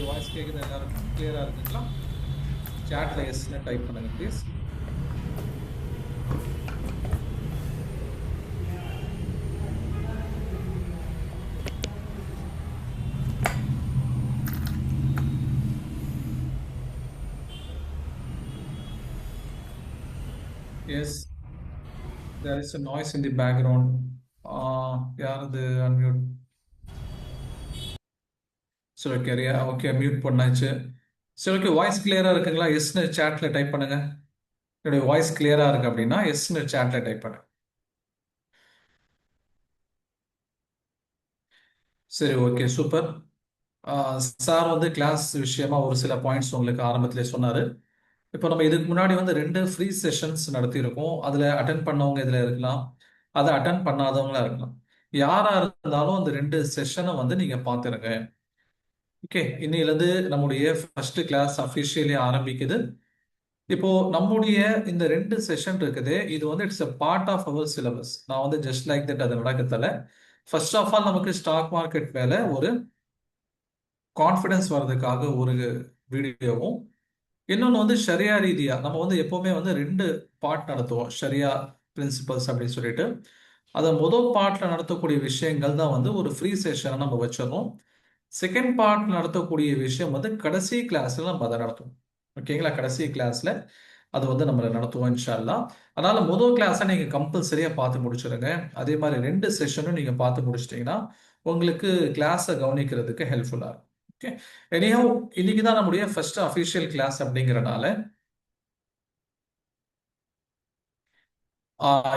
என்னுடைய வாய்ஸ் கேட்குது எல்லாருக்கும் கிளியராக இருக்குங்களா? சாட்டில் எஸ்ன்னு டைப் பண்ணுங்க please. Yes, there is a noise in the background. யாரது அன்மியூட்? சரி, ஓகே ரியா, ஓகே மியூட் பண்ணாச்சு. சரி, ஓகே, வாய்ஸ் கிளியராக இருக்குங்களா? எஸ்ன்னு சாட்டில் டைப் பண்ணுங்க. என்னுடைய வாய்ஸ் கிளியராக இருக்கு அப்படின்னா எஸ்ன்னு சாட்டில் டைப் பண்ணுங்க. சரி, ஓகே, சூப்பர். சார் வந்து கிளாஸ் விஷயமா ஒரு சில பாயிண்ட்ஸ் உங்களுக்கு ஆரம்பத்திலே சொன்னார். இப்போ நம்ம இதுக்கு முன்னாடி வந்து 2 ஃப்ரீ செஷன்ஸ் நடத்தியிருக்கோம். அதில் அட்டன் பண்ணவங்க இதில் இருக்கலாம், அதை அட்டன் பண்ணாதவங்களா இருக்கலாம். யாராக இருந்தாலும் அந்த 2 செஷனை வந்து நீங்கள் பார்த்துருங்க. ஓகே, இன்னையிலேருந்து நம்முடைய ஃபர்ஸ்ட் கிளாஸ் அஃபிஷியலி ஆரம்பிக்குது. இப்போ நம்முடைய இந்த 2 செஷன் இருக்குது, இது வந்து it's a part of our syllabus. நான் வந்து ஜஸ்ட் லைக் தட் அதை நடக்கத்தல. ஃபர்ஸ்ட் ஆஃப் ஆல் நமக்கு ஸ்டாக் மார்க்கெட் மேலே ஒரு கான்ஃபிடன்ஸ் வர்றதுக்காக ஒரு வீடியோவும், இன்னொன்று வந்து ஷரியா ரீதியா நம்ம வந்து எப்பவுமே வந்து 2 பார்ட் நடத்துவோம். ஷரியா பிரின்சிபல்ஸ் அப்படின்னு சொல்லிட்டு அதை முதல் பார்ட்ல நடத்தக்கூடிய விஷயங்கள் தான் வந்து ஒரு ஃப்ரீ செஷனை நம்ம வச்சிடறோம். செகண்ட் பார்ட் நடத்தக்கூடிய விஷயம் வந்து கடைசி கிளாஸ்ல நம்ம அதை நடத்துவோம். ஓகேங்களா? கடைசி கிளாஸ்ல அது வந்து நம்ம நடத்துவோம் இன்ஷா அல்லாஹ். அதனால முதல் கிளாஸை நீங்க கம்பல்சரியா பார்த்து முடிச்சிருங்க. அதே மாதிரி 2 செஷனும் நீங்க பார்த்து முடிச்சிட்டீங்கன்னா உங்களுக்கு கிளாஸை கவனிக்கிறதுக்கு ஹெல்ப்ஃபுல்லா இருக்கும். ஓகே, எனிஹவ் இன்னைக்கு தான் நம்முடைய ஃபர்ஸ்ட் அஃபிஷியல் கிளாஸ் அப்படிங்கிறனால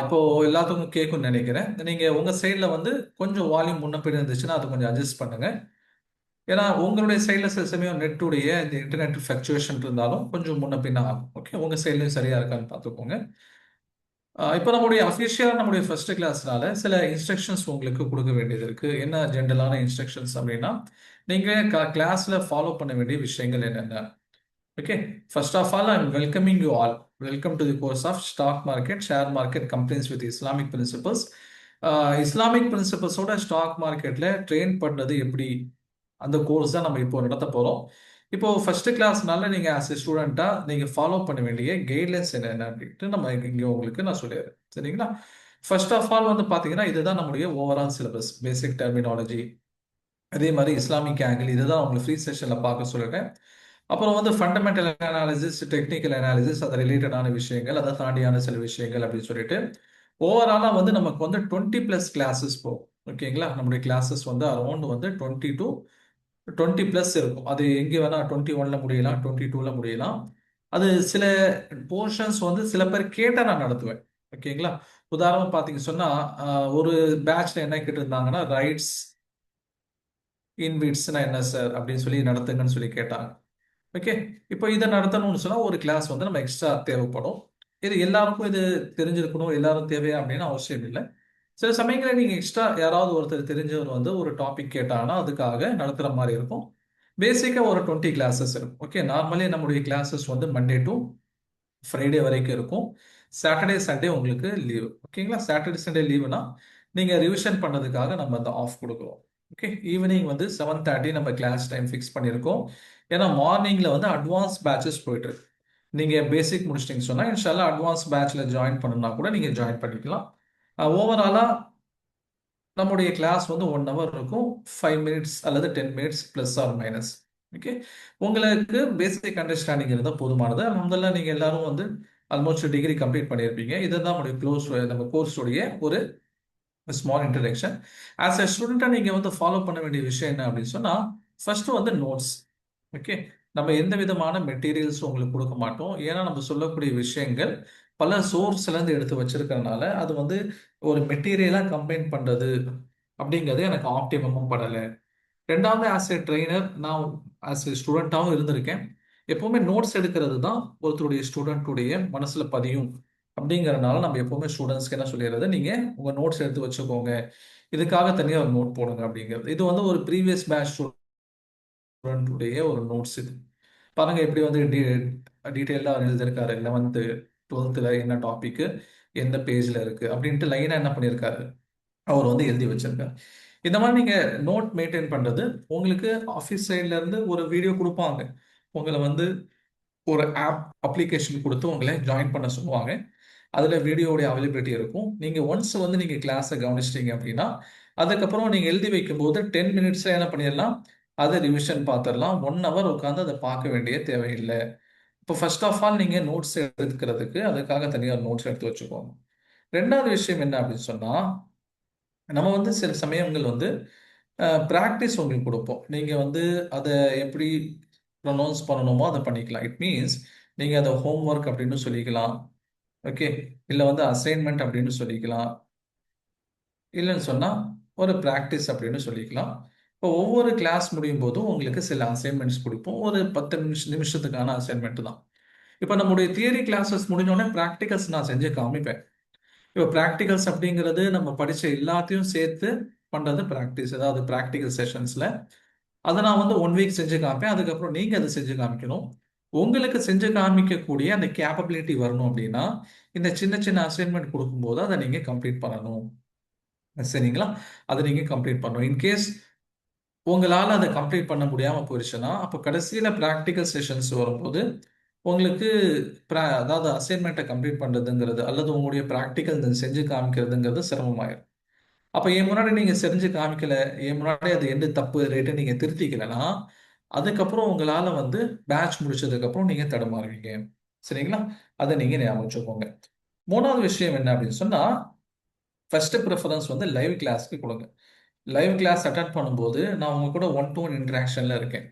இப்போ எல்லாத்துக்கும் கேட்கும்னு நினைக்கிறேன். நீங்க உங்க சைட்ல வந்து கொஞ்சம் வால்யூம் முன்ன பின்ன இருந்துச்சுன்னா அதை கொஞ்சம் அட்ஜஸ்ட் பண்ணுங்க. ஏன்னா உங்களுடைய சைடில் சில சமயம் நெட்டுடைய இந்த இன்டர்நெட் ஃப்ளக்சுவேஷன் இருந்தாலும் கொஞ்சம் முன்ன பின்ன ஆகும். ஓகே, உங்கள் சைட்லையும் சரியா இருக்கான்னு பார்த்துக்கோங்க. இப்போ நம்முடைய அஃபிஷியலாக நம்முடைய ஃபர்ஸ்ட் கிளாஸ்னால சில இன்ஸ்ட்ரக்ஷன்ஸ் உங்களுக்கு கொடுக்க வேண்டியது இருக்கு. என்ன ஜென்ரலான இன்ஸ்ட்ரக்ஷன்ஸ் அப்படின்னா, நீங்கள் கிளாஸில் ஃபாலோ பண்ண வேண்டிய விஷயங்கள் என்னென்ன? Okay, first of all I'm welcoming you all. Welcome to the course of stock market share market companies with Islamic principles. Islamic பிரின்சிபல்ஸோட ஸ்டாக் மார்க்கெட்டில் ட்ரெயின் பண்ணுறது எப்படி, அந்த கோர்ஸ் தான் நம்ம இப்போ நடத்த போகிறோம். இப்போ ஃபர்ஸ்ட் கிளாஸ்னால நீங்கள் ஆஸ் எ ஸ்டூடெண்ட்டாக நீங்கள் ஃபாலோ பண்ண வேண்டிய கைட்லைன்ஸ் என்னென்ன அப்படின்ட்டு நம்ம இங்கே உங்களுக்கு நான் சொல்லிடுறேன். சரிங்களா? ஃபர்ஸ்ட் ஆஃப் ஆல் வந்து பார்த்தீங்கன்னா இதுதான் நம்முடைய ஓவரால் சிலபஸ், பேசிக் டெர்மினாலஜி, அதே மாதிரி இஸ்லாமிக் ஆங்கிள், இதுதான் உங்களுக்கு ஃப்ரீ செஷனில் பார்க்க சொல்லிட்டேன். அப்புறம் வந்து ஃபண்டமெண்டல் அனாலிசிஸ், டெக்னிக்கல் அனாலிசிஸ், அது ரிலேட்டடான விஷயங்கள், அதை தாண்டியான சில விஷயங்கள் அப்படின்னு சொல்லிட்டு ஓவராலாக வந்து நமக்கு வந்து 20+ கிளாஸஸ் போகும். ஓகேங்களா? நம்முடைய கிளாஸஸ் வந்து அரௌண்ட் வந்து 20 to 20+ இருக்கும். அது எங்கே வேணா 21ல முடியலாம், 22ல முடியலாம். அது சில போர்ஷன்ஸ் வந்து சில பேர் கேட்டால் நான் நடத்துவேன். ஓகேங்களா? உதாரணம் பார்த்தீங்க சொன்னா ஒரு பேட்ச்ல என்ன கேட்டிருந்தாங்கன்னா ரைட்ஸ் இன்விட்ஸ்னா என்ன சார் அப்படின்னு சொல்லி நடத்துங்கன்னு சொல்லி கேட்டாங்க. ஓகே, இப்போ இதை நடத்தணும்னு சொன்னா ஒரு கிளாஸ் வந்து நம்ம எக்ஸ்ட்ரா தேவைப்படும். இது எல்லாருக்கும் இது தெரிஞ்சிருக்கணும், எல்லாரும் தேவையா அப்படின்னு அவசியம் இல்லை. சில சமயங்களில் நீங்க எக்ஸ்ட்ரா யாராவது ஒருத்தர் தெரிஞ்சவர் வந்து ஒரு டாபிக் கேட்டாங்கன்னா அதுக்காக நடத்துற மாதிரி இருக்கும். பேசிக்கா ஒரு 20 கிளாஸஸ் இருக்கும். ஓகே, நார்மலி நம்முடைய கிளாஸஸ் வந்து மண்டே டு ஃப்ரைடே வரைக்கும் இருக்கும். சாட்டர்டே சண்டே உங்களுக்கு லீவு. ஓகேங்களா? சாட்டர்டே சண்டே லீவுனா நீங்க ரிவிஷன் பண்ணதுக்காக நம்ம அந்த ஆஃப் கொடுக்குறோம். ஓகே, ஈவினிங் வந்து 7:30 நம்ம கிளாஸ் டைம் ஃபிக்ஸ் பண்ணியிருக்கோம். ஏன்னா மார்னிங்ல வந்து அட்வான்ஸ் பேட்சஸ் போயிட்டு இருக்கு. நீங்க பேசிக் முடிச்சிட்டீங்க சொன்னா இன்ஷால்லா அட்வான்ஸ் பேட்ச்ல ஜாயின் பண்ணணும்னா கூட நீங்க ஜாயின் பண்ணிக்கலாம். ஓவராலா நம்முடைய கிளாஸ் வந்து 1 hour இருக்கும். 5 minutes அல்லது 10 minutes plus or minus. Okay, உங்களுக்கு பேசிக் அண்டர்ஸ்டாண்டிங் இருந்தால் போதுமானது. முதல்ல நீங்கள் எல்லாரும் வந்து ஆல்மோஸ்ட் டிகிரி கம்ப்ளீட் பண்ணியிருப்பீங்க. இதுதான் நம்முடைய நம்ம கோர்ஸுடைய ஒரு ஸ்மால் இன்ட்ரடக்ஷன். ஆஸ் எ ஸ்டூடெண்ட்டாக நீங்கள் வந்து ஃபாலோ பண்ண வேண்டிய விஷயம் என்ன அப்படின்னு சொன்னால், ஃபர்ஸ்ட் வந்து நோட்ஸ். ஓகே, நம்ம எந்த விதமான மெட்டீரியல்ஸ் உங்களுக்கு கொடுக்க மாட்டோம். ஏன்னா நம்ம சொல்லக்கூடிய விஷயங்கள் பல சோர்ஸ்லேருந்து எடுத்து வச்சிருக்கிறதுனால அது வந்து ஒரு மெட்டீரியலாக கம்பைன் பண்ணுறது அப்படிங்கிறது எனக்கு ஆப்டிமமும் படலை. ரெண்டாவது, ஆஸ் ஏ ட்ரெயினர் நான் ஆஸ் ஏ ஸ்டூடெண்ட்டாகவும் இருந்திருக்கேன். எப்பவுமே நோட்ஸ் எடுக்கிறது தான் ஒருத்தருடைய ஸ்டூடெண்ட்டுடைய மனசில் பதியும். அப்படிங்கிறனால நம்ம எப்பவுமே ஸ்டூடெண்ட்ஸ்க்கு என்ன சொல்லிடுறது, நீங்கள் உங்கள் நோட்ஸ் எடுத்து வச்சுக்கோங்க, இதுக்காக தனியாக ஒரு நோட் போடுங்க அப்படிங்கிறது. இது வந்து ஒரு ப்ரீவியஸ் பேட்ச் ஸ்டூடெண்ட்டுடைய ஒரு நோட்ஸ். இது பாருங்க எப்படி வந்து டீட்டெயிலாக எழுதியிருக்காரு. 11th 12th என்ன டாபிக் எந்த பேஜ்ல இருக்கு அப்படின்ட்டு லைனா என்ன பண்ணியிருக்காரு அவர் வந்து எழுதி வச்சிருக்காரு. இந்த மாதிரி நீங்க நோட் மெயின்டைன் பண்றது உங்களுக்கு ஆஃபீஸ் சைட்ல இருந்து ஒரு வீடியோ கொடுப்பாங்க. உங்களை வந்து ஒரு அப்ளிகேஷன் கொடுத்து உங்களை ஜாயின் பண்ண சொல்லுவாங்க. அதுல வீடியோடைய அவைலபிலிட்டி இருக்கும். நீங்க ஒன்ஸ் வந்து நீங்க கிளாஸை கவனிச்சிட்டீங்க அப்படின்னா அதுக்கப்புறம் நீங்க எழுதி வைக்கும்போது 10 மினிட்ஸ்ல என்ன பண்ணிடலாம், அதை ரிவிஷன் பார்த்துடலாம். 1 ஹவர் உட்காந்து அதை பார்க்க வேண்டிய தேவையில்லை. இப்போ ஃபர்ஸ்ட் ஆஃப் ஆல் நீங்க நோட்ஸ் எடுக்கிறதுக்கு அதுக்காக தனியாக நோட்ஸ் எடுத்து வச்சுக்கோங்க. ரெண்டாவது விஷயம் என்ன அப்படின்னு சொன்னா, நம்ம வந்து சில சமயங்கள் வந்து ப்ராக்டிஸ் உங்களுக்கு கொடுப்போம். நீங்க வந்து அதை எப்படி ப்ரொனவுன்ஸ் பண்ணணுமோ அதை பண்ணிக்கலாம். இட் மீன்ஸ் நீங்க அதை ஹோம்ஒர்க் அப்படின்னு சொல்லிக்கலாம். ஓகே. இல்லை வந்து அசைன்மெண்ட் அப்படின்னு சொல்லிக்கலாம். இல்லைன்னு சொன்னா ஒரு ப்ராக்டிஸ் அப்படின்னு சொல்லிக்கலாம். இப்போ ஒவ்வொரு கிளாஸ் முடியும் போதும் உங்களுக்கு சில அசைன்மெண்ட்ஸ் கொடுப்போம். ஒரு 10 நிமிஷத்துக்கான அசைன்மெண்ட் தான். இப்போ நம்முடைய தியரி கிளாஸஸ் முடிஞ்சோடனே ப்ராக்டிகல்ஸ் நான் செஞ்சு காமிப்பேன். இப்போ ப்ராக்டிகல்ஸ் அப்படிங்கிறது நம்ம படிச்ச எல்லாத்தையும் சேர்த்து பண்றது ப்ராக்டிஸ், அதாவது ப்ராக்டிகல் செஷன்ஸ்ல அதை நான் வந்து 1 வீக் செஞ்சு காமிப்பேன். அதுக்கப்புறம் நீங்க அதை செஞ்சு காமிக்கணும். உங்களுக்கு செஞ்சு காமிக்கக்கூடிய அந்த கேப்பபிலிட்டி வரணும் அப்படின்னா இந்த சின்ன சின்ன அசைன்மெண்ட் கொடுக்கும்போது அதை நீங்க கம்ப்ளீட் பண்ணணும். சரிங்களா? அதை நீங்க கம்ப்ளீட் பண்ணணும். இன்கேஸ் உங்களால் அதை கம்ப்ளீட் பண்ண முடியாம போயிடுச்சுன்னா அப்போ கடைசியில ப்ராக்டிக்கல் செஷன்ஸ் வரும்போது உங்களுக்கு அதாவது அசைன்மெண்ட்டை கம்ப்ளீட் பண்றதுங்கிறது அல்லது உங்களுடைய ப்ராக்டிக்கல் செஞ்சு காமிக்கிறதுங்கிறது சிரமமாயிரும். அப்போ என் முன்னாடி நீங்க செஞ்சு காமிக்கல, என் முன்னாடி அது எந்த தப்பு ரேட்டை நீங்க திருத்திக்கலன்னா அதுக்கப்புறம் உங்களால வந்து பேட்ச் முடிச்சதுக்கு அப்புறம் நீங்க தடுமாறுவீங்க. சரிங்களா? அதை நீங்க ஞாபகம் வச்சுக்கோங்க. மூணாவது விஷயம் என்ன அப்படின்னு சொன்னா, ஃபர்ஸ்ட் ப்ரிஃபரன்ஸ் வந்து லைவ் கிளாஸ்க்கு கொடுங்க. லைவ் கிளாஸ் அட்டன் பண்ணும்போது நான் உங்க கூட 1-to-1 இன்ட்ராக்ஷன்ல இருக்கேன்.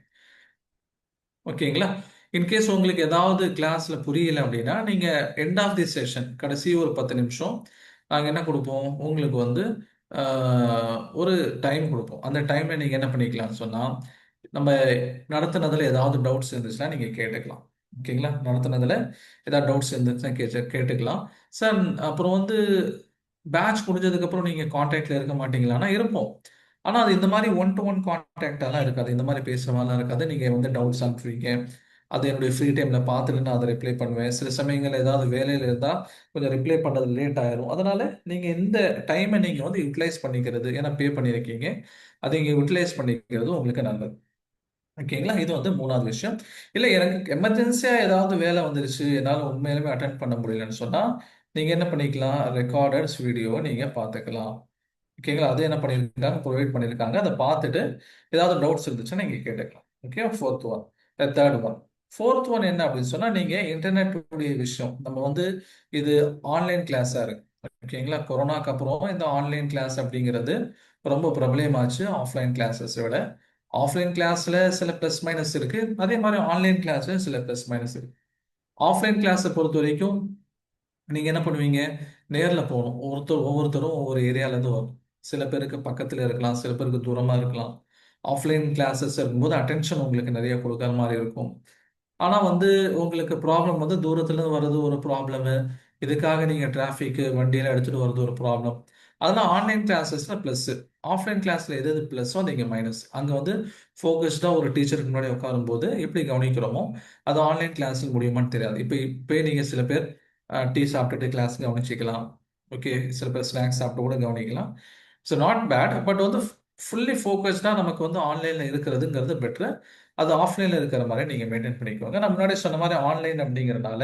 ஓகேங்களா? இன்கேஸ் உங்களுக்கு ஏதாவது கிளாஸ்ல புரியல அப்படின்னா நீங்க எண்ட் ஆஃப் தி செஷன் கடைசி ஒரு 10 நிமிஷம் நாங்க என்ன கொடுப்போம் உங்களுக்கு வந்து ஒரு டைம் கொடுப்போம். அந்த டைம்ல நீங்க என்ன பண்ணிக்கலாம்னு சொன்னா நம்ம நடத்துனதுல ஏதாவது டவுட்ஸ் இருந்துச்சுன்னா நீங்க கேட்டுக்கலாம். ஓகேங்களா? நடத்துனதுல ஏதாவது டவுட்ஸ் இருந்துச்சுன்னா கேட்டுக்கலாம். சார் அப்புறம் வந்து பேட்ச் முடிஞ்சதுக்கு அப்புறம் நீங்க கான்டாக்ட்ல இருக்க மாட்டீங்களான்னா இருப்போம். ஆனா அது இந்த மாதிரி 1-to-1 கான்டாக்டெல்லாம் இருக்காது. இந்த மாதிரி பேசுற மாதிரிலாம் இருக்காது. நீங்க வந்து டவுட்ஸ் அனுப்புவீங்க. அது என்னுடைய ஃப்ரீ டைம்ல பார்த்துட்டு நான் அதை ரிப்ளை பண்ணுவேன். சில சமயங்கள்ல ஏதாவது வேலையில இருந்தா கொஞ்சம் ரிப்ளை பண்றது லேட் ஆயிரும். அதனால நீங்க இந்த டைமை நீங்க வந்து யூட்டிலைஸ் பண்ணிக்கிறது, ஏன்னா பே பண்ணியிருக்கீங்க, அதை நீங்க யூட்டிலைஸ் பண்ணிக்கிறது உங்களுக்கு நல்லது. ஓகேங்களா? இது வந்து மூணாவது விஷயம். இல்லை எனக்கு எமர்ஜென்சியா ஏதாவது வேலை வந்துருச்சு, என்னால் உண்மையிலுமே அட்டென்ட் பண்ண முடியலன்னு சொன்னா நீங்க என்ன பண்ணிக்கலாம், ரெக்கார்டர்ஸ் வீடியோவை நீங்க பார்த்துக்கலாம். ஓகேங்களா? அது என்ன பண்ணியிருக்காங்க, ப்ரொவைட் பண்ணியிருக்காங்க. அதை பார்த்துட்டு ஏதாவது டவுட்ஸ் இருந்துச்சுன்னா நீங்க கேட்டுக்கலாம். Okay. Fourth one, third one. Fourth one என்ன அப்படின்னு சொன்னா நீங்க இன்டர்நெட்டுடைய விஷயம். நம்ம வந்து இது ஆன்லைன் கிளாஸா இருக்கு. ஓகேங்களா? கொரோனாக்கு அப்புறம் இந்த ஆன்லைன் கிளாஸ் அப்படிங்கிறது ரொம்ப பிரபலமாச்சு ஆஃப்லைன் கிளாஸஸ் விட. ஆஃப்லைன் கிளாஸ்ல சில ப்ளஸ் மைனஸ் இருக்கு, அதே மாதிரி ஆன்லைன் கிளாஸ்ல சில ப்ளஸ் மைனஸ் இருக்கு. ஆஃப்லைன் கிளாஸை பொறுத்த வரைக்கும் நீங்க என்ன பண்ணுவீங்க, நேர்ல போகணும். ஒவ்வொருத்தரும் ஒவ்வொரு ஏரியால இருந்து வரும். சில பேருக்கு பக்கத்துல இருக்கலாம், சில பேருக்கு தூரமா இருக்கலாம். ஆஃப்லைன் கிளாஸஸ் இருக்கும்போது அட்டென்ஷன் உங்களுக்கு நிறைய கொடுக்குற மாதிரி இருக்கும். ஆனா வந்து உங்களுக்கு ப்ராப்ளம் வந்து தூரத்துல இருந்து வர்றது ஒரு ப்ராப்ளம், இதுக்காக நீங்க டிராஃபிக் வண்டியில எடுத்துட்டு வர்றது ஒரு ப்ராப்ளம். அதெல்லாம் ஆன்லைன் கிளாஸஸ்ல பிளஸ். ஆஃப்லைன் கிளாஸ்ல எது எது பிளஸோ அது இங்க மைனஸ். அங்க வந்து ஃபோக்கஸ்டா ஒரு டீச்சருக்கு முன்னாடி உட்காரும் போது எப்படி கவனிக்கிறோமோ அது ஆன்லைன் கிளாஸ்ல முடியுமான்னு தெரியாது. இப்போ நீங்க சில பேர் டீ சாப்பிட்டுட்டு கிளாஸ் கவனிச்சிக்கலாம். ஓகே. சில பேர் ஸ்நாக்ஸ் சாப்பிட்டு கூட கவனிக்கலாம். So not bad. பட் வந்து ஃபுல்லி ஃபோக்கஸ்டா நமக்கு வந்து ஆன்லைன்ல இருக்கிறதுங்கிறது பெட்ரு. அது ஆஃப்லைன்ல இருக்கிற மாதிரி நீங்க மெயின்டைன் பண்ணிக்கோங்க. நான் முன்னாடி சொன்ன மாதிரி ஆன்லைன் அப்படிங்கிறனால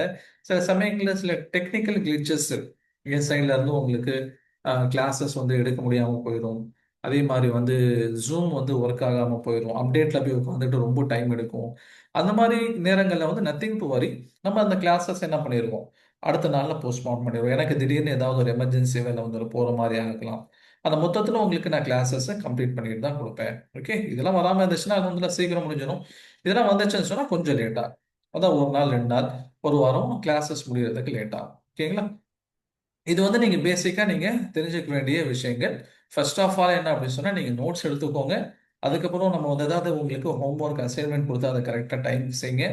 சில சமயங்களில் சில டெக்னிக்கல் கிளிச்சஸ் என் சைட்ல இருந்து உங்களுக்கு கிளாஸஸ் வந்து எடுக்க முடியாம போயிடும். அதே மாதிரி வந்து ஜூம் வந்து ஒர்க் ஆகாம போயிடும். அப்டேட்ல போய் உட்காந்துட்டு ரொம்ப டைம் எடுக்கும். அந்த மாதிரி நேரங்களில் வந்து நத்திங் டு வரி, நம்ம அந்த கிளாஸஸ் என்ன பண்ணிடுவோம், அடுத்த நாள்ல போஸ்ட்போன் பண்ணிடுவோம். எனக்கு திடீர்னு ஏதாவது ஒரு எமர்ஜென்சி வேலை வந்து போற மாதிரி ஆகலாம். அந்த மொத்தத்தில் உங்களுக்கு நான் கிளாஸஸை கம்ப்ளீட் பண்ணிட்டு தான் கொடுப்பேன். ஓகே. இதெல்லாம் வராமல் இருந்துச்சுன்னா அது வந்து சீக்கிரம் முடிஞ்சிடும். இதெல்லாம் வந்துச்சுன்னு சொன்னா கொஞ்சம் லேட்டா, அதான் ஒரு நாள் 2 நாள் ஒரு வாரம் கிளாஸஸ் முடியறதுக்கு லேட்டா. ஓகேங்களா? இது வந்து நீங்க பேசிக்கா நீங்க தெரிஞ்சுக்க வேண்டிய விஷயங்கள். ஃபர்ஸ்ட் ஆஃப் ஆல் என்ன அப்படின்னு சொன்னா நீங்க நோட்ஸ் எடுத்துக்கோங்க. அதுக்கப்புறம் நம்ம வந்து ஏதாவது உங்களுக்கு ஹோம்ஒர்க் அசைன்மெண்ட் கொடுத்து அதை கரெக்டாக டைம் செய்யுங்க.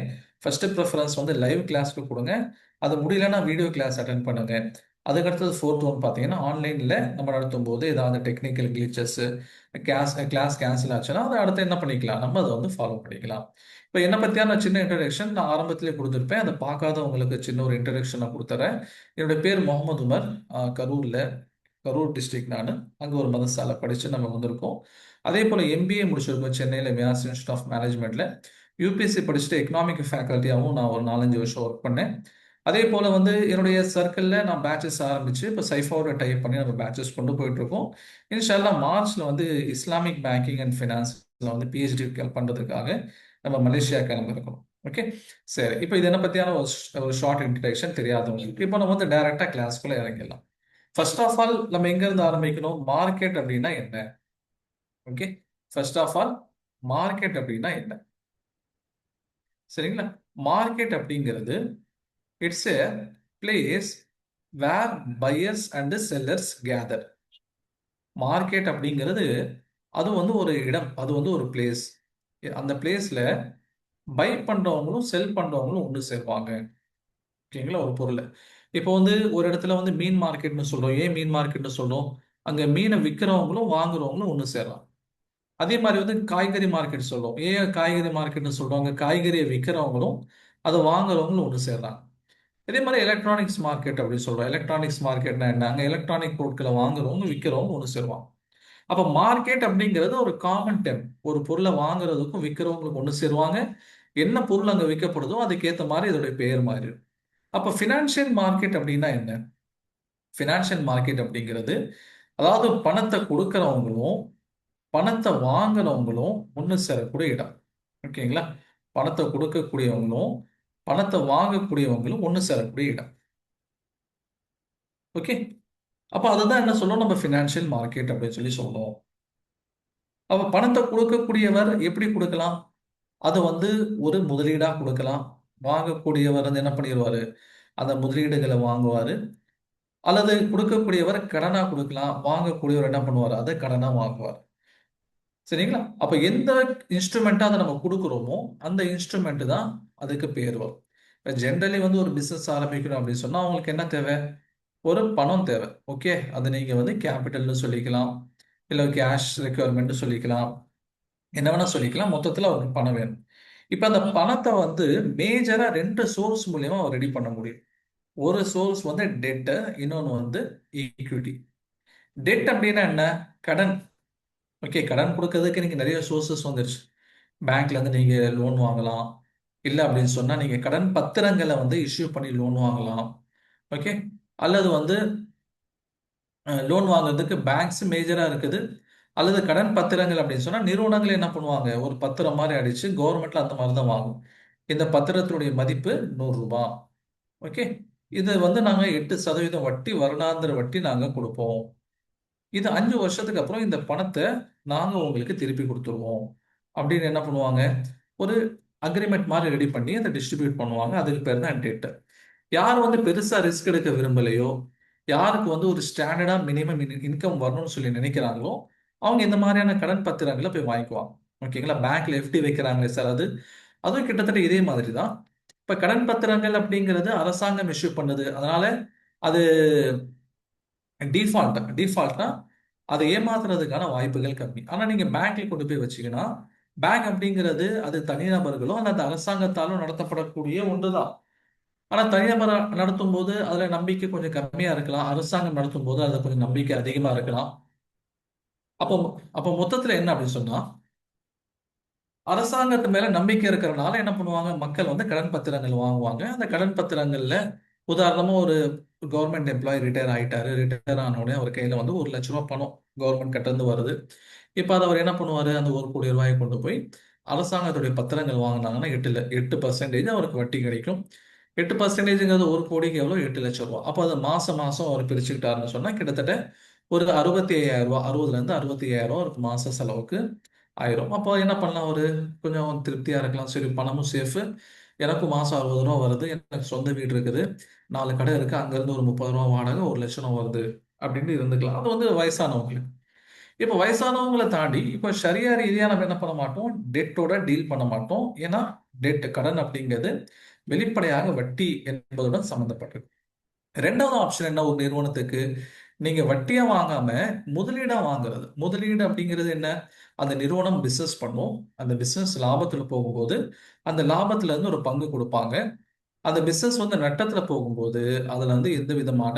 ஃபர்ஸ்ட் ப்ரிஃபரன்ஸ் வந்து லைவ் கிளாஸ்க்கு கொடுங்க. அது முடியலன்னா வீடியோ கிளாஸ் அட்டன் பண்ணுங்க. அதுக்கடுத்தது ஃபோர்த் ஒன் பார்த்தீங்கன்னா ஆன்லைனில் நம்ம நடத்தும் போது ஏதாவது டெக்னிக்கல் கிளிச்சஸ், கிளாஸ் கேன்சல் ஆச்சுன்னா அதை அடுத்து என்ன பண்ணிக்கலாம், நம்ம அதை வந்து ஃபாலோ பண்ணிக்கலாம். இப்போ என்னை பற்றியான சின்ன இன்ட்ரடக்ஷன் நான் ஆரம்பத்திலே கொடுத்துருப்பேன். அதை பார்க்காதவங்களுக்கு சின்ன ஒரு இன்ட்ரடக்ஷன் நான் கொடுத்துறேன். என்னுடைய பேர் முகமது உமர். கரூரில் கரூர் டிஸ்ட்ரிக்ட். நான் அங்கே ஒரு மதரசால படித்து நம்ம வந்திருக்கோம். அதே போல் எம்பிஏ முடிச்சிருக்கோம் சென்னையில் மியாஸ் இன்ஸ்டியூட் ஆஃப் மேனேஜ்மெண்ட்டில். யூபிஎஸ்சி படிச்சுட்டு எக்கனாமிக் ஃபேக்கல்ட்டியாகவும் நான் ஒரு 4-5 வருஷம் ஒர்க் பண்ணேன். அதே போல் வந்து என்னுடைய சர்க்கிளில் நான் பேட்சஸ் ஆரம்பித்து இப்போ சைஃபாவோட டைப் பண்ணி நம்ம பேட்சஸ் கொண்டு போயிட்டுருக்கோம். இன்ஷால்லா மார்ச்சில் வந்து இஸ்லாமிக் பேங்கிங் அண்ட் ஃபினான்ஸில் வந்து பிஹெச்டி பண்ணுறதுக்காக நம்ம மலேசியா கிளம்பிருக்கோம். ஓகே, சரி. இப்போ இது என்ன பற்றியான ஒரு ஷார்ட் இன்ட்ரடக்ஷன் தெரியாதவங்களுக்கு. இப்போ நம்ம வந்து டைரெக்டாக கிளாஸ்க்குள்ளே இறங்கிடலாம். ஃபர்ஸ்ட் ஆஃப் ஆல் நம்ம எங்கேருந்து ஆரம்பிக்கணும்? மார்க்கெட் அப்படின்னா என்ன? Okay, first of all market அப்படின்னா என்ன? சரிங்களா? மார்க்கெட் அப்படிங்கிறது it's a place where buyers and sellers gather. Market அப்படிங்கிறது அது வந்து ஒரு இடம், அது வந்து ஒரு பிளேஸ். அந்த பிளேஸ்ல பை பண்றவங்களும் செல் பண்றவங்களும் ஒன்று சேர்வாங்க. ஓகேங்களா? ஒரு பொருள் இப்போ வந்து ஒரு இடத்துல வந்து மீன் மார்க்கெட்னு சொல்றோம். ஏன் மீன் மார்க்கெட்னு சொல்றோம்? அங்க மீனை விற்கிறவங்களும் வாங்குறவங்களும் ஒன்று சேரலாம். அதே மாதிரி வந்து காய்கறி மார்க்கெட் சொல்றோம். ஏன் காய்கறி மார்க்கெட்னு சொல்றோம்? அங்க காய்கறியை விற்கிறவங்களும் அதை வாங்குறவங்களும் ஒன்று சேர்றாங்க. இதே மாதிரி எலக்ட்ரானிக்ஸ் மார்க்கெட் அப்படின்னு சொல்றோம். எலக்ட்ரானிக்ஸ் மார்க்கெட்னா என்ன? அங்க எலக்ட்ரானிக் பொருட்களை வாங்குறவங்க விற்கிறவங்க ஒன்று சேருவாங்க. அப்ப மார்க்கெட் அப்படிங்கிறது ஒரு காமன் டெர்ம். ஒரு பொருளை வாங்குறதுக்கும் விற்கிறவங்களுக்கு ஒன்று சேருவாங்க. என்ன பொருள் அங்க விற்கப்படுதோ அதுக்கேற்ற மாதிரி இதோடைய பெயர் மாறிடும். அப்ப ஃபினான்ஷியல் மார்க்கெட் அப்படின்னா என்ன? ஃபினான்ஷியல் மார்க்கெட் அப்படிங்கிறது அதாவது பணத்தை கொடுக்கறவங்களும் பணத்தை வாங்குறவங்களும் ஒன்று சேரக்கூடிய இடம். ஓகேங்களா? பணத்தை கொடுக்கக்கூடியவங்களும் பணத்தை வாங்கக்கூடியவங்களும் ஒன்று சேரக்கூடிய இடம். ஓகே, அப்ப அதுதான் என்ன சொல்றோம்? நம்ம ஃபினான்ஷியல் மார்க்கெட் அப்படின்னு சொல்லி சொல்றோம். அப்ப பணத்தை கொடுக்கக்கூடியவர் எப்படி கொடுக்கலாம்? அதை வந்து ஒரு முதலீடா கொடுக்கலாம். வாங்கக்கூடியவர் வந்து என்ன பண்ணிடுவாரு? அந்த முதலீடுகளை வாங்குவாரு. அல்லது கொடுக்கக்கூடியவர் கடனா கொடுக்கலாம். வாங்கக்கூடியவர் என்ன பண்ணுவார்? அதை கடனா வாங்குவார். சரிங்களா? அப்ப எந்த இன்ஸ்ட்ருமெண்ட்டா அதை நம்ம கொடுக்குறோமோ அந்த இன்ஸ்ட்ருமெண்ட் தான் அதுக்கு பேர் வரும். இப்போ ஜென்ரலி வந்து ஒரு பிசினஸ் ஆரம்பிக்கணும் அப்படின்னு சொன்னா அவங்களுக்கு என்ன தேவை? ஒரு பணம் தேவை. ஓகே, அதை நீங்க வந்து கேபிட்டல்னு சொல்லிக்கலாம், இல்லை கேஷ் ரெக்யர்மெண்ட் சொல்லிக்கலாம், என்ன வேணா சொல்லிக்கலாம். மொத்தத்தில் அவருக்கு பணம் வேணும். இப்போ அந்த பணத்தை வந்து மேஜரா 2 சோர்ஸ் மூலியமா அவர் ரெடி பண்ண முடியும். ஒரு சோர்ஸ் வந்து டெட், இன்னொன்று வந்து ஈக்விட்டி. டெட் அப்படின்னா என்ன? கடன். ஓகே, கடன் கொடுக்கறதுக்கு நீங்க நிறைய சோர்சஸ் வந்துருச்சு. பேங்க்ல இருந்து நீங்க லோன் வாங்கலாம். இல்லை அப்படின்னு சொன்னா நீங்க கடன் பத்திரங்களை வந்து இஷ்யூ பண்ணி லோன் வாங்கலாம். ஓகே, அல்லது வந்து லோன் வாங்குறதுக்கு பேங்க்ஸ் மேஜரா இருக்குது. அல்லது கடன் பத்திரங்கள் அப்படின்னு சொன்னா நிறுவனங்கள் என்ன பண்ணுவாங்க? ஒரு பத்திரம் மாதிரி அடிச்சு கவர்மெண்ட்ல அந்த மாதிரி தான் வாங்கும். இந்த பத்திரத்தினுடைய மதிப்பு 100 ரூபாய். ஓகே, இது வந்து நாங்க 8% வட்டி, வருடாந்திர வட்டி நாங்க கொடுப்போம். இது 5 வருஷத்துக்கு அப்புறம் இந்த பணத்தை நாங்க உங்களுக்கு திருப்பி கொடுத்துருவோம் அப்படின்னு என்ன பண்ணுவாங்க? ஒரு அக்ரிமெண்ட் மாதிரி ரெடி பண்ணி அதை டிஸ்ட்ரிபியூட் பண்ணுவாங்க. அதுக்கு பேர் தான் டெட். யார் வந்து பெருசா ரிஸ்க் எடுக்க விரும்பலையோ, யாருக்கு வந்து ஒரு ஸ்டாண்டர்டா மினிமம் இன்கம் வரணும்னு சொல்லி நினைக்கிறாங்களோ அவங்க இந்த மாதிரியான கடன் பத்திரங்களை போய் வாங்கிக்குவாங்க. ஓகேங்களா? பேங்க்ல எஃப்டி வைக்கிறாங்களே சார், அதுவும் கிட்டத்தட்ட இதே மாதிரி தான். இப்ப கடன் பத்திரங்கள் அப்படிங்கிறது அரசாங்கம் இஷ்யூ பண்ணுது. அதனால அது டிஃபால்ட்னா அதை ஏமாத்துறதுக்கான வாய்ப்புகள் கம்மி. ஆனா நீங்க பேங்க்ல கொண்டு போய் வச்சீங்கன்னா, பேங்க் அப்படிங்கிறது அது தனிநபர்களோ அல்லது அரசாங்கத்தாலும் நடத்தப்படக்கூடிய ஒன்றுதான். ஆனா தனிநபர் நடத்தும் போது அதுல நம்பிக்கை கொஞ்சம் கம்மியா இருக்கலாம். அரசாங்கம் நடத்தும் போது அதுல கொஞ்சம் நம்பிக்கை அதிகமா இருக்கலாம். அப்போ அப்போ மொத்தத்துல என்ன அப்படின்னு சொன்னா, அரசாங்கத்து மேல நம்பிக்கை இருக்கிறனால என்ன பண்ணுவாங்க? மக்கள் வந்து கடன் பத்திரங்கள் வாங்குவாங்க. அந்த கடன் பத்திரங்கள்ல உதாரணமா ஒரு கவர்மெண்ட் எம்ப்ளாயி ரிட்டையர் ஆயிட்டாரு. ரிட்டையர் ஆன உடனே அவர் கையில வந்து 1,00,000 பணம் கவர்மெண்ட் கிட்ட இருந்து வருது. இப்ப அதை அவர் என்ன பண்ணுவாரு? அந்த 1 கோடி ரூபாயை கொண்டு போய் அரசாங்கத்துடைய பத்திரங்கள் வாங்கினாங்கன்னா 8% அவருக்கு வட்டி கிடைக்கும். 8%ங்கிறது 1 கோடிக்கு எவ்வளோ? 8,00,000 ரூபாய். அப்போ அதை மாசம் மாசம் அவர் பிரிச்சுக்கிட்டாருன்னு சொன்னா கிட்டத்தட்ட ஒரு 65,000 ரூபாய், 60ல இருந்து 65,000 அவருக்கு மாச செலவுக்கு ஆயிரும். அப்போ என்ன பண்ணலாம்? அவரு கொஞ்சம் திருப்தியா இருக்கலாம். சரி, பணமும் சேஃப், எனக்கும் மாசம் 60 ரூபாய் வருது, எனக்கு சொந்த வீடு இருக்குது, 4 கடை இருக்கு, அங்கிருந்து ஒரு 30 ரூபாய் வாடகை, 1,00,000 வருது அப்படின்னு இருந்துக்கலாம். அது வந்து வயசானவங்களுக்கு. இப்போ வயசானவங்களை தாண்டி இப்போ ஷரியா ரீதியா நம்ம என்ன பண்ண மாட்டோம்? டெட்டோட டீல் பண்ண மாட்டோம். ஏன்னா டெட், கடன் அப்படிங்கிறது வெளிப்படையாக வட்டி என்பதுடன் சம்பந்தப்பட்டது. 2வது ஆப்ஷன் என்ன ஒரு நிறுவனத்துக்கு? நீங்க வட்டியா வாங்காம முதலீடா வாங்குறது. முதலீடு அப்படிங்கிறது என்ன? அந்த நிறுவனம் பிசினஸ் பண்ணும். அந்த பிசினஸ் லாபத்துல போகும்போது அந்த லாபத்துல இருந்து ஒரு பங்கு கொடுப்பாங்க. அந்த பிசினஸ் வந்து நட்டத்துல போகும்போது அதுல வந்து எந்த விதமான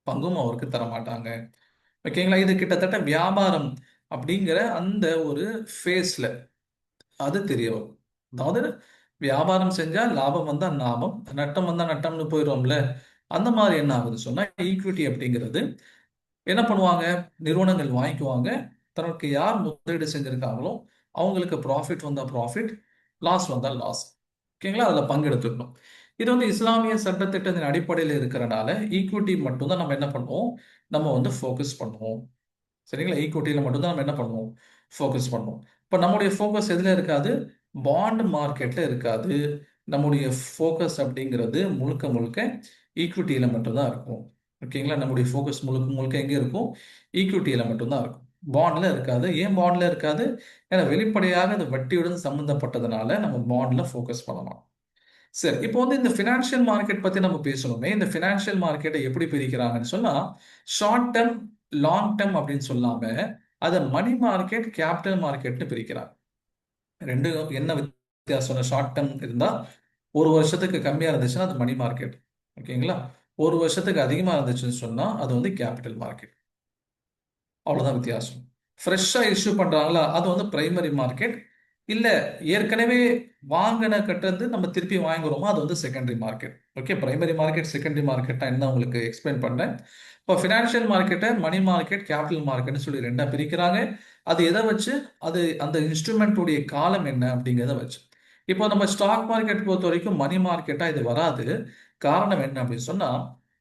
பங்கும் அவருக்கு தர மாட்டாங்க. ஓகேங்களா? இது கிட்டத்தட்ட வியாபாரம் அப்படிங்கிற அந்த ஒரு ஃபேஸ்ல அது தெரிய வரும். அதாவது வியாபாரம் செஞ்சா லாபம் வந்தா லாபம், நட்டம் வந்தா நட்டம்னு போயிடும்ல. அந்த மாதிரி என்ன ஆகுது சொன்னா ஈக்விட்டி அப்படிங்கிறது என்ன பண்ணுவாங்க? நிறுவனங்கள் வாங்கிக்குவாங்க. தனக்கு யார் முதலீடு செஞ்சிருக்காங்களோ அவங்களுக்கு ப்ராஃபிட் வந்தா ப்ராஃபிட், லாஸ் வந்தா லாஸ். ஓகேங்களா? அதுல பங்கெடுத்துக்கணும். இது வந்து இஸ்லாமிய சட்டத்திட்டத்தின் அடிப்படையில் இருக்கிறனால ஈக்விட்டி மட்டும்தான் நம்ம என்ன பண்ணுவோம்? நம்ம வந்து ஃபோக்கஸ் பண்ணுவோம். சரிங்களா? ஈக்விட்டியில மட்டும்தான் நம்ம என்ன பண்ணுவோம்? ஃபோக்கஸ் பண்ணுவோம். இப்போ நம்முடைய ஃபோக்கஸ் எதுல இருக்காது? பாண்ட் மார்க்கெட்ல இருக்காது. நம்முடைய ஃபோக்கஸ் அப்படிங்கிறது முழுக்க முழுக்க ஈக்விட்டியில மட்டும்தான் இருக்கும். ஓகேங்களா? நம்முடைய ஃபோக்கஸ் முழுக்க முழுக்க எங்க இருக்கும்? ஈக்விட்டியில மட்டும்தான் இருக்கும். பாண்ட்ல இருக்காது. ஏன் பாண்ட்ல இருக்காது? ஏன்னா வெளிப்படையாக அது வட்டியுடன் சம்பந்தப்பட்டதுனால நம்ம பாண்ட்ல ஃபோக்கஸ் பண்ணலாம். சரி, இப்போ வந்து இந்த ஃபினான்ஷியல் மார்க்கெட் பத்தி நம்ம பேசணுமே. இந்த ஃபினான்ஷியல் மார்க்கெட்டை எப்படி பிரிக்கிறாங்கன்னு சொன்னா, ஷார்ட் டெர்ம், லாங் டெர்ம் அப்படின்னு சொல்லாம, அதை மணி மார்க்கெட், கேபிட்டல் மார்க்கெட்னு பிரிக்கிறாங்க. ரெண்டு என்ன வித்தியாசம்? ஷார்ட் டெர்ம் இருந்தா ஒரு வருஷத்துக்கு கம்மியா இருந்துச்சுன்னா அது மணி மார்க்கெட். ஓகேங்களா? ஒரு வருஷத்துக்கு அதிகமா இருந்துச்சுன்னு சொன்னா அது வந்து கேபிட்டல் மார்க்கெட். அவ்வளவுதான் வித்தியாசம். ஃப்ரெஷ்ஷா இஷ்யூ பண்றாங்களா அது வந்து பிரைமரி மார்க்கெட். இல்ல ஏற்கனவே வாங்கின கட்டது நம்ம திருப்பி வாங்குறோமோ அது வந்து secondary market. Okay, primary market secondary மார்க்கெட்டா என்ன உங்களுக்கு எக்ஸ்பிளைன் பண்ணேன். இப்போ ஃபினான்ஷியல் மார்க்கெட்டை மணி மார்க்கெட், கேபிட்டல் மார்க்கெட்னு சொல்லி ரெண்டா பிரிக்கிறாங்க. அது எதை வச்சு? அது அந்த இன்ஸ்ட்ருமெண்ட்டுடைய காலம் என்ன அப்படிங்கிறத வச்சு. இப்போ நம்ம ஸ்டாக் மார்க்கெட் பொறுத்த வரைக்கும் மணி மார்க்கெட்டா இது வராது. காரணம் என்ன அப்படின்னு சொன்னா,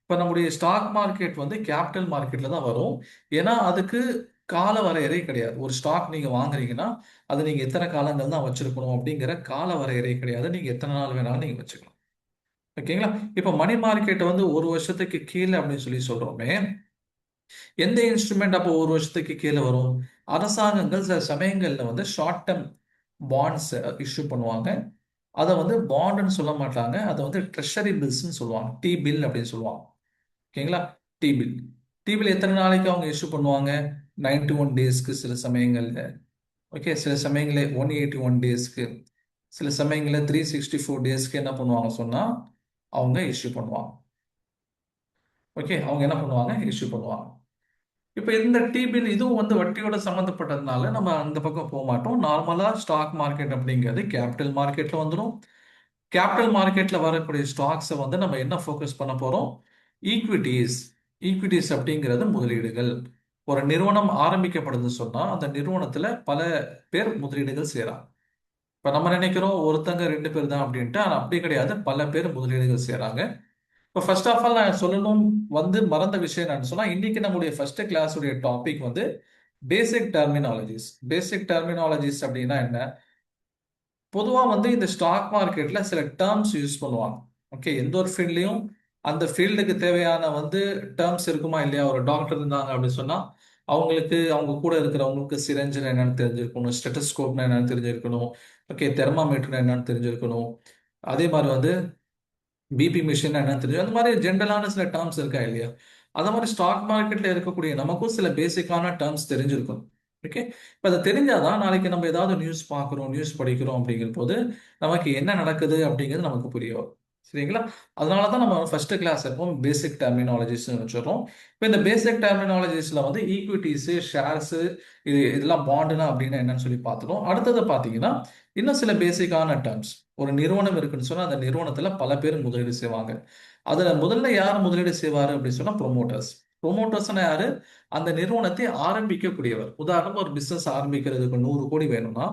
இப்போ நம்முடைய ஸ்டாக் மார்க்கெட் வந்து கேபிட்டல் மார்க்கெட்ல தான் வரும். ஏன்னா அதுக்கு கால வரையறை கிடையாது. ஒரு ஸ்டாக் நீங்க வாங்குறீங்கன்னா அது நீங்க எத்தனை காலங்கள் தான் வச்சிருக்கணும் அப்படிங்கிற கால வரையறை கிடையாது. நீங்க எத்தனை நாள் வேணாலும் நீங்க வச்சுக்கலாம். ஓகேங்களா? இப்ப மணி மார்க்கெட் வந்து ஒரு வருஷத்துக்கு கீழே அப்படின்னு சொல்லி சொல்றோமே, எந்த இன்ஸ்ட்ருமெண்ட் அப்போ ஒரு வருஷத்துக்கு கீழே வரும்? அரசாங்கங்கள் சில சமயங்கள்ல வந்து ஷார்ட் டேர்ம் பாண்ட்ஸ் இஷ்யூ பண்ணுவாங்க. அதை வந்து பாண்டுன்னு சொல்ல மாட்டாங்க. அதை வந்து ட்ரெஷரி பில்ஸ்ன்னு சொல்லுவாங்க. டி பில் அப்படின்னு சொல்லுவாங்க. ஓகேங்களா? D bill. டி பில் எத்தனை நாளைக்கு அவங்க இஷ்யூ பண்ணுவாங்க? 91 டேஸ்க்கு சில சமயங்கள்ல. ஓகே, சில சமயங்களில் 181 டேஸ்க்கு, சில சமயங்களில் 364 டேஸ்க்கு என்ன பண்ணுவாங்க சொன்னா அவங்க இஷ்யூ பண்ணுவாங்க. ஓகே, அவங்க என்ன பண்ணுவாங்க? இஷ்யூ பண்ணுவாங்க. இப்போ இந்த டி பில் இதுவும் வந்து வட்டியோட சம்மந்தப்பட்டதுனால நம்ம அந்த பக்கம் போக மாட்டோம். நார்மலா ஸ்டாக் மார்க்கெட் அப்படிங்கிறது கேபிட்டல் மார்க்கெட்ல வந்துடும். கேபிட்டல் மார்க்கெட்ல வரக்கூடிய ஸ்டாக்ஸை வந்து நம்ம என்ன ஃபோக்கஸ் பண்ண போறோம்? ஈக்விட்டிஸ். ஈக்விட்டிஸ் அப்படிங்கிறது முதலீடுகள். ஒரு நிறுவனம் ஆரம்பிக்கப்படுது சொன்னா அந்த நிறுவனத்துல பல பேர் முதலீடுகள் செய்றாங்க. இப்ப நம்ம நினைக்கிறோம் ஒருத்தங்க 2 பேர் தான் அப்படின்ட்டு. ஆனா அப்படி கிடையாது. பல பேர் முதலீடுகள் செய்றாங்க. இப்போ ஃபர்ஸ்ட் ஆஃப் ஆல் நான் சொல்லணும் வந்து மறந்த விஷயம் என்னன்னு சொன்னா, இன்னைக்கு நம்முடைய ஃபர்ஸ்ட் கிளாஸ் உடைய டாபிக் வந்து பேசிக் டெர்மினாலஜிஸ். பேசிக் டெர்மினாலஜிஸ் அப்படின்னா என்ன? பொதுவா வந்து இந்த ஸ்டாக் மார்க்கெட்ல சில டேர்ம்ஸ் யூஸ் பண்ணுவாங்க. ஓகே, எந்த ஒரு ஃபீல்ட்லயும் அந்த ஃபீல்டுக்கு தேவையான வந்து டேர்ம்ஸ் இருக்குமா இல்லையா? ஒரு டாக்டர் இருந்தாங்க அப்படின்னு சொன்னா அவங்களுக்கு அவங்க கூட இருக்கிறவங்களுக்கு சிரஞ்சுனா என்னன்னு தெரிஞ்சிருக்கணும், ஸ்டெட்டஸ்கோப்னா என்னன்னு தெரிஞ்சிருக்கணும், ஓகே தெர்மாமீட்டர்னா என்னன்னு தெரிஞ்சிருக்கணும். அதே மாதிரி வந்து பிபி மிஷின் என்னன்னு தெரியும். அந்த மாதிரி ஜென்ரலான சில டேர்ம்ஸ் இருக்கா இல்லையா? அந்த மாதிரி ஸ்டாக் மார்க்கெட்ல இருக்கக்கூடிய நமக்கும் சில பேசிக்கான டேர்ம்ஸ் தெரிஞ்சிருக்கும். ஓகே, இப்போ அதை தெரிஞ்சாதான் நாளைக்கு நம்ம ஏதாவது நியூஸ் பார்க்குறோம், நியூஸ் படிக்கிறோம் அப்படிங்கிற போது நமக்கு என்ன நடக்குது அப்படிங்கிறது நமக்கு புரிய வரும். சரிங்களா? அதனால தான் நம்ம ஃபர்ஸ்ட் கிளாஸ் எப்பவும் பேசிக் டெர்மினாலஜிஸ்னு வச்சுறோம். இப்போ இந்த பேசிக் டெர்மினாலஜிஸ்ல வந்து ஈக்விட்டிஸு, ஷேர்ஸு, இதெல்லாம் பாண்டுனா அப்படின்னா என்னன்னு சொல்லி பார்த்துட்டோம். அடுத்தது பார்த்தீங்கன்னா இன்னும் சில பேசிக்கான டேர்ம்ஸ். ஒரு நிறுவனம் இருக்குன்னு சொன்னா அந்த நிறுவனத்துல பல பேர் முதலீடு செய்வாங்க. அதுல முதல்ல யார் முதலீடு செய்வாரு அப்படின்னு சொன்னா ப்ரொமோட்டர்ஸ். ப்ரொமோட்டர்ஸ்னா யாரு? அந்த நிறுவனத்தை ஆரம்பிக்கக்கூடியவர். உதாரணமா ஒரு பிசினஸ் ஆரம்பிக்கிறதுக்கு 100 கோடி வேணும்னா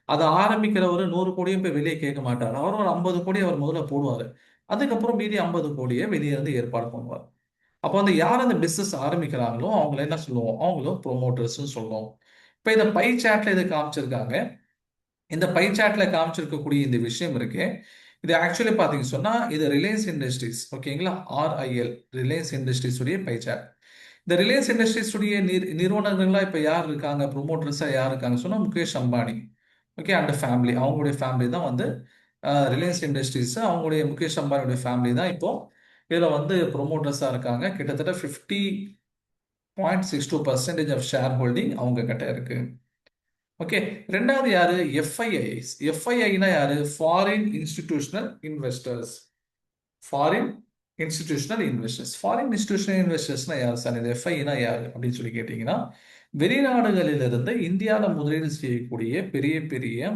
அதை ஆரம்பிக்கிறவர் 100 கோடியும் போய் வெளியே கேட்க மாட்டார். அவர் ஒரு 50 கோடி அவர் முதல்ல போடுவாரு. அதுக்கப்புறம் மீதி 50 கோடியை வெளியே இருந்து ஏற்பாடு பண்ணுவார். அப்போ வந்து யார் அந்த பிசினஸ் ஆரம்பிக்கிறாங்களோ அவங்கள என்ன சொல்லுவோம்? அவங்களும் ப்ரொமோட்டர்ஸ்னு சொல்லுவோம். இப்போ இதை பை சார்ட்ல இதை காமிச்சிருக்காங்க. இந்த பை சார்ட்ல காமிச்சிருக்கக்கூடிய இந்த விஷயம் இருக்கு. இது ஆக்சுவலி பாத்தீங்க சொன்னா இது ரிலையன்ஸ் இண்டஸ்ட்ரீஸ். ஓகேங்களா? RIL, ரிலையன்ஸ் இண்டஸ்ட்ரீஸ் உடைய பை சார்ட். இந்த ரிலையன்ஸ் இண்டஸ்ட்ரீஸ் உடைய நிறுவனர்களா இப்ப யார் இருக்காங்க? ப்ரொமோட்டர்ஸா யார் இருக்காங்க சொன்னா Mukesh Ambani. Okay, and family. அவங்களுடைய ஃபேமிலி தான் வந்து ரிலையன்ஸ் இண்டஸ்ட்ரீஸ். அவங்களுடைய முகேஷ் அம்பானியுடைய ஃபேமிலி தான் இப்போ இதுல வந்து ப்ரொமோட்டர்ஸா இருக்காங்க. கிட்டத்தட்ட 50.62% ஆஃப் ஷேர் ஹோல்டிங் அவங்க கிட்ட இருக்கு. ஓகே, ரெண்டாவது யாரு? எஃப்ஐஐஸ். எஃப்ஐஐனா யாரு? Foreign institutional investors. Foreign institutional investors. Foreign institutional இன்வெஸ்டர்ஸ்னா யார் சார்? இந்த எஃப்ஐனா யார் அப்படின்னு சொல்லி கேட்டிங்கன்னா, வெளிநாடுகளிலிருந்து இந்தியாவில் முதலீடு செய்யக்கூடிய பெரிய பெரிய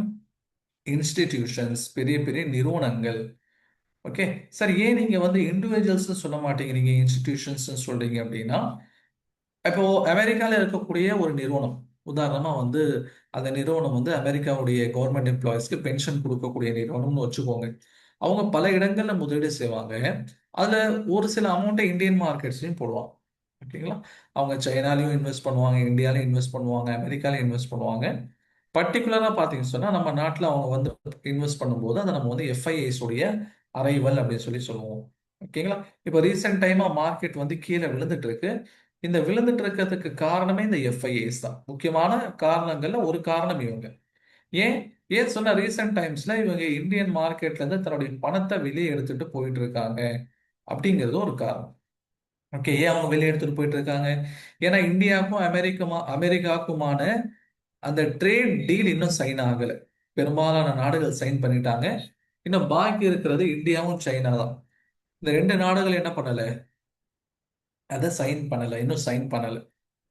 இன்ஸ்டிடியூஷன்ஸ், பெரிய பெரிய நிறுவனங்கள். ஓகே சார், ஏன் நீங்க வந்து இண்டிவிஜுவல்ஸ் சொல்ல மாட்டேங்கிறீங்க, இன்ஸ்டிடியூஷன்ஸ் சொல்றீங்க அப்படின்னா, இப்போ அமெரிக்கால இருக்கக்கூடிய ஒரு நிறுவனம், உதாரணமா வந்து அந்த நிறுவனம் வந்து அமெரிக்காவுடைய கவர்மெண்ட் எம்ப்ளாயிஸ்க்கு பென்ஷன் கொடுக்கக்கூடிய நிறுவனம்னு வச்சுக்கோங்க. அவங்க பல இடங்கள்ல முதலீடு செய்வாங்க. அதுல ஒரு சில அமௌண்ட்டை இந்தியன் மார்க்கெட்ஸ்லயும் போடுவாங்க. ஓகேங்களா? அவங்க சைனாலையும் இன்வெஸ்ட் பண்ணுவாங்க, இந்தியாலையும் இன்வெஸ்ட் பண்ணுவாங்க, அமெரிக்காலையும் இன்வெஸ்ட் பண்ணுவாங்க. பர்டிகுலரா பாத்தீங்கன்னு சொன்னா நம்ம நாட்டுல அவங்க வந்து இன்வெஸ்ட் பண்ணும்போது அதை நம்ம வந்து எஃப்ஐஐஸ் உடைய அரைவல் அப்படின்னு சொல்லி சொல்லுவோம். ஓகேங்களா? இப்போ ரீசெண்ட் டைமா மார்க்கெட் வந்து கீழே விழுந்துட்டு இருக்கு. இந்த விழுந்துட்டு இருக்கிறதுக்கு காரணமே இந்த எஃப்ஐஐஸ் தான். முக்கியமான காரணங்கள்ல ஒரு காரணம் இவங்க. ஏன் ஏன் சொன்ன ரீசெண்ட் டைம்ஸ்ல இவங்க இந்தியன் மார்க்கெட்ல இருந்து தன்னுடைய பணத்தை வெளியே எடுத்துட்டு போயிட்டு இருக்காங்க அப்படிங்கிறது ஒரு காரணம். ஓகே, ஏன் அவங்க வெளியே எடுத்துட்டு போயிட்டு இருக்காங்க? ஏன்னா இந்தியாவுக்கும் அமெரிக்காவுக்குமான அந்த ட்ரேட் டீல் இன்னும் சைன் ஆகல. பெரும்பாலான நாடுகள் சைன் பண்ணிட்டாங்க. இன்னும் பாக்கி இருக்கிறது இந்தியாவும் சைனா தான். இந்த ரெண்டு நாடுகள் என்ன பண்ணல, அதை சைன் பண்ணல, இன்னும் சைன் பண்ணல.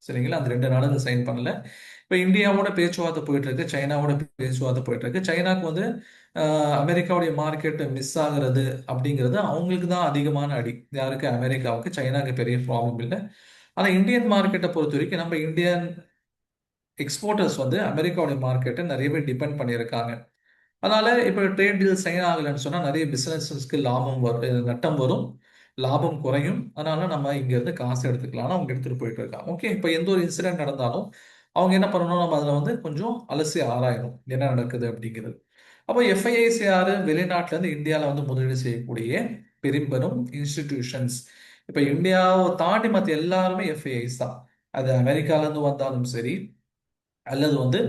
சரிங்களா? அந்த ரெண்டு நாடுகள் சைன் பண்ணல. இப்ப இந்தியாவோட பேச்சுவார்த்தை போயிட்டு இருக்கு, சைனாவோட பேச்சுவார்த்தை போயிட்டு இருக்கு. சைனாக்கு வந்து அமெரிக்காவுடைய மார்க்கெட் மிஸ் ஆகுறது அப்படிங்கிறது அவங்களுக்கு தான் அதிகமான அடி. யாருக்கு? அமெரிக்காவுக்கு. சைனாக்கு பெரிய ப்ராப்ளம் இல்லை. ஆனா இந்தியன் மார்க்கெட்டை பொறுத்த வரைக்கும் நம்ம இந்தியன் எக்ஸ்போர்ட்டர்ஸ் வந்து அமெரிக்காவுடைய மார்க்கெட்டை நிறைய பேர் டிபெண்ட் பண்ணியிருக்காங்க. அதனால இப்போ ட்ரேட் டீல் சைன் ஆகலைன்னு சொன்னா நிறைய பிசினஸஸ்க்கு லாபம் வரும், நட்டம் வரும், லாபம் குறையும். அதனால நம்ம இங்க இருந்து காசு எடுத்துக்கலாம், அவங்க எடுத்துட்டு போயிட்டு இருக்காங்க. ஓகே, இப்போ எந்த ஒரு இன்சிடென்ட் நடந்தாலும் அவங்க என்ன பண்ணணும், நம்ம அதில் வந்து கொஞ்சம் அலசி ஆராயணும் என்ன நடக்குது அப்படிங்கிறது. அப்போ எஃப்ஐஐஸ் யாரு? வெளிநாட்டுல இருந்து இந்தியாவில் வந்து முதலீடு செய்யக்கூடிய பெரும்பெரும் இன்ஸ்டிடியூஷன்ஸ். இப்போ இந்தியாவை தாண்டி மற்ற எல்லாருமே எஃப்ஐஐஸ் தான். அது அமெரிக்கால இருந்து வந்தாலும் சரி, அல்லது வந்து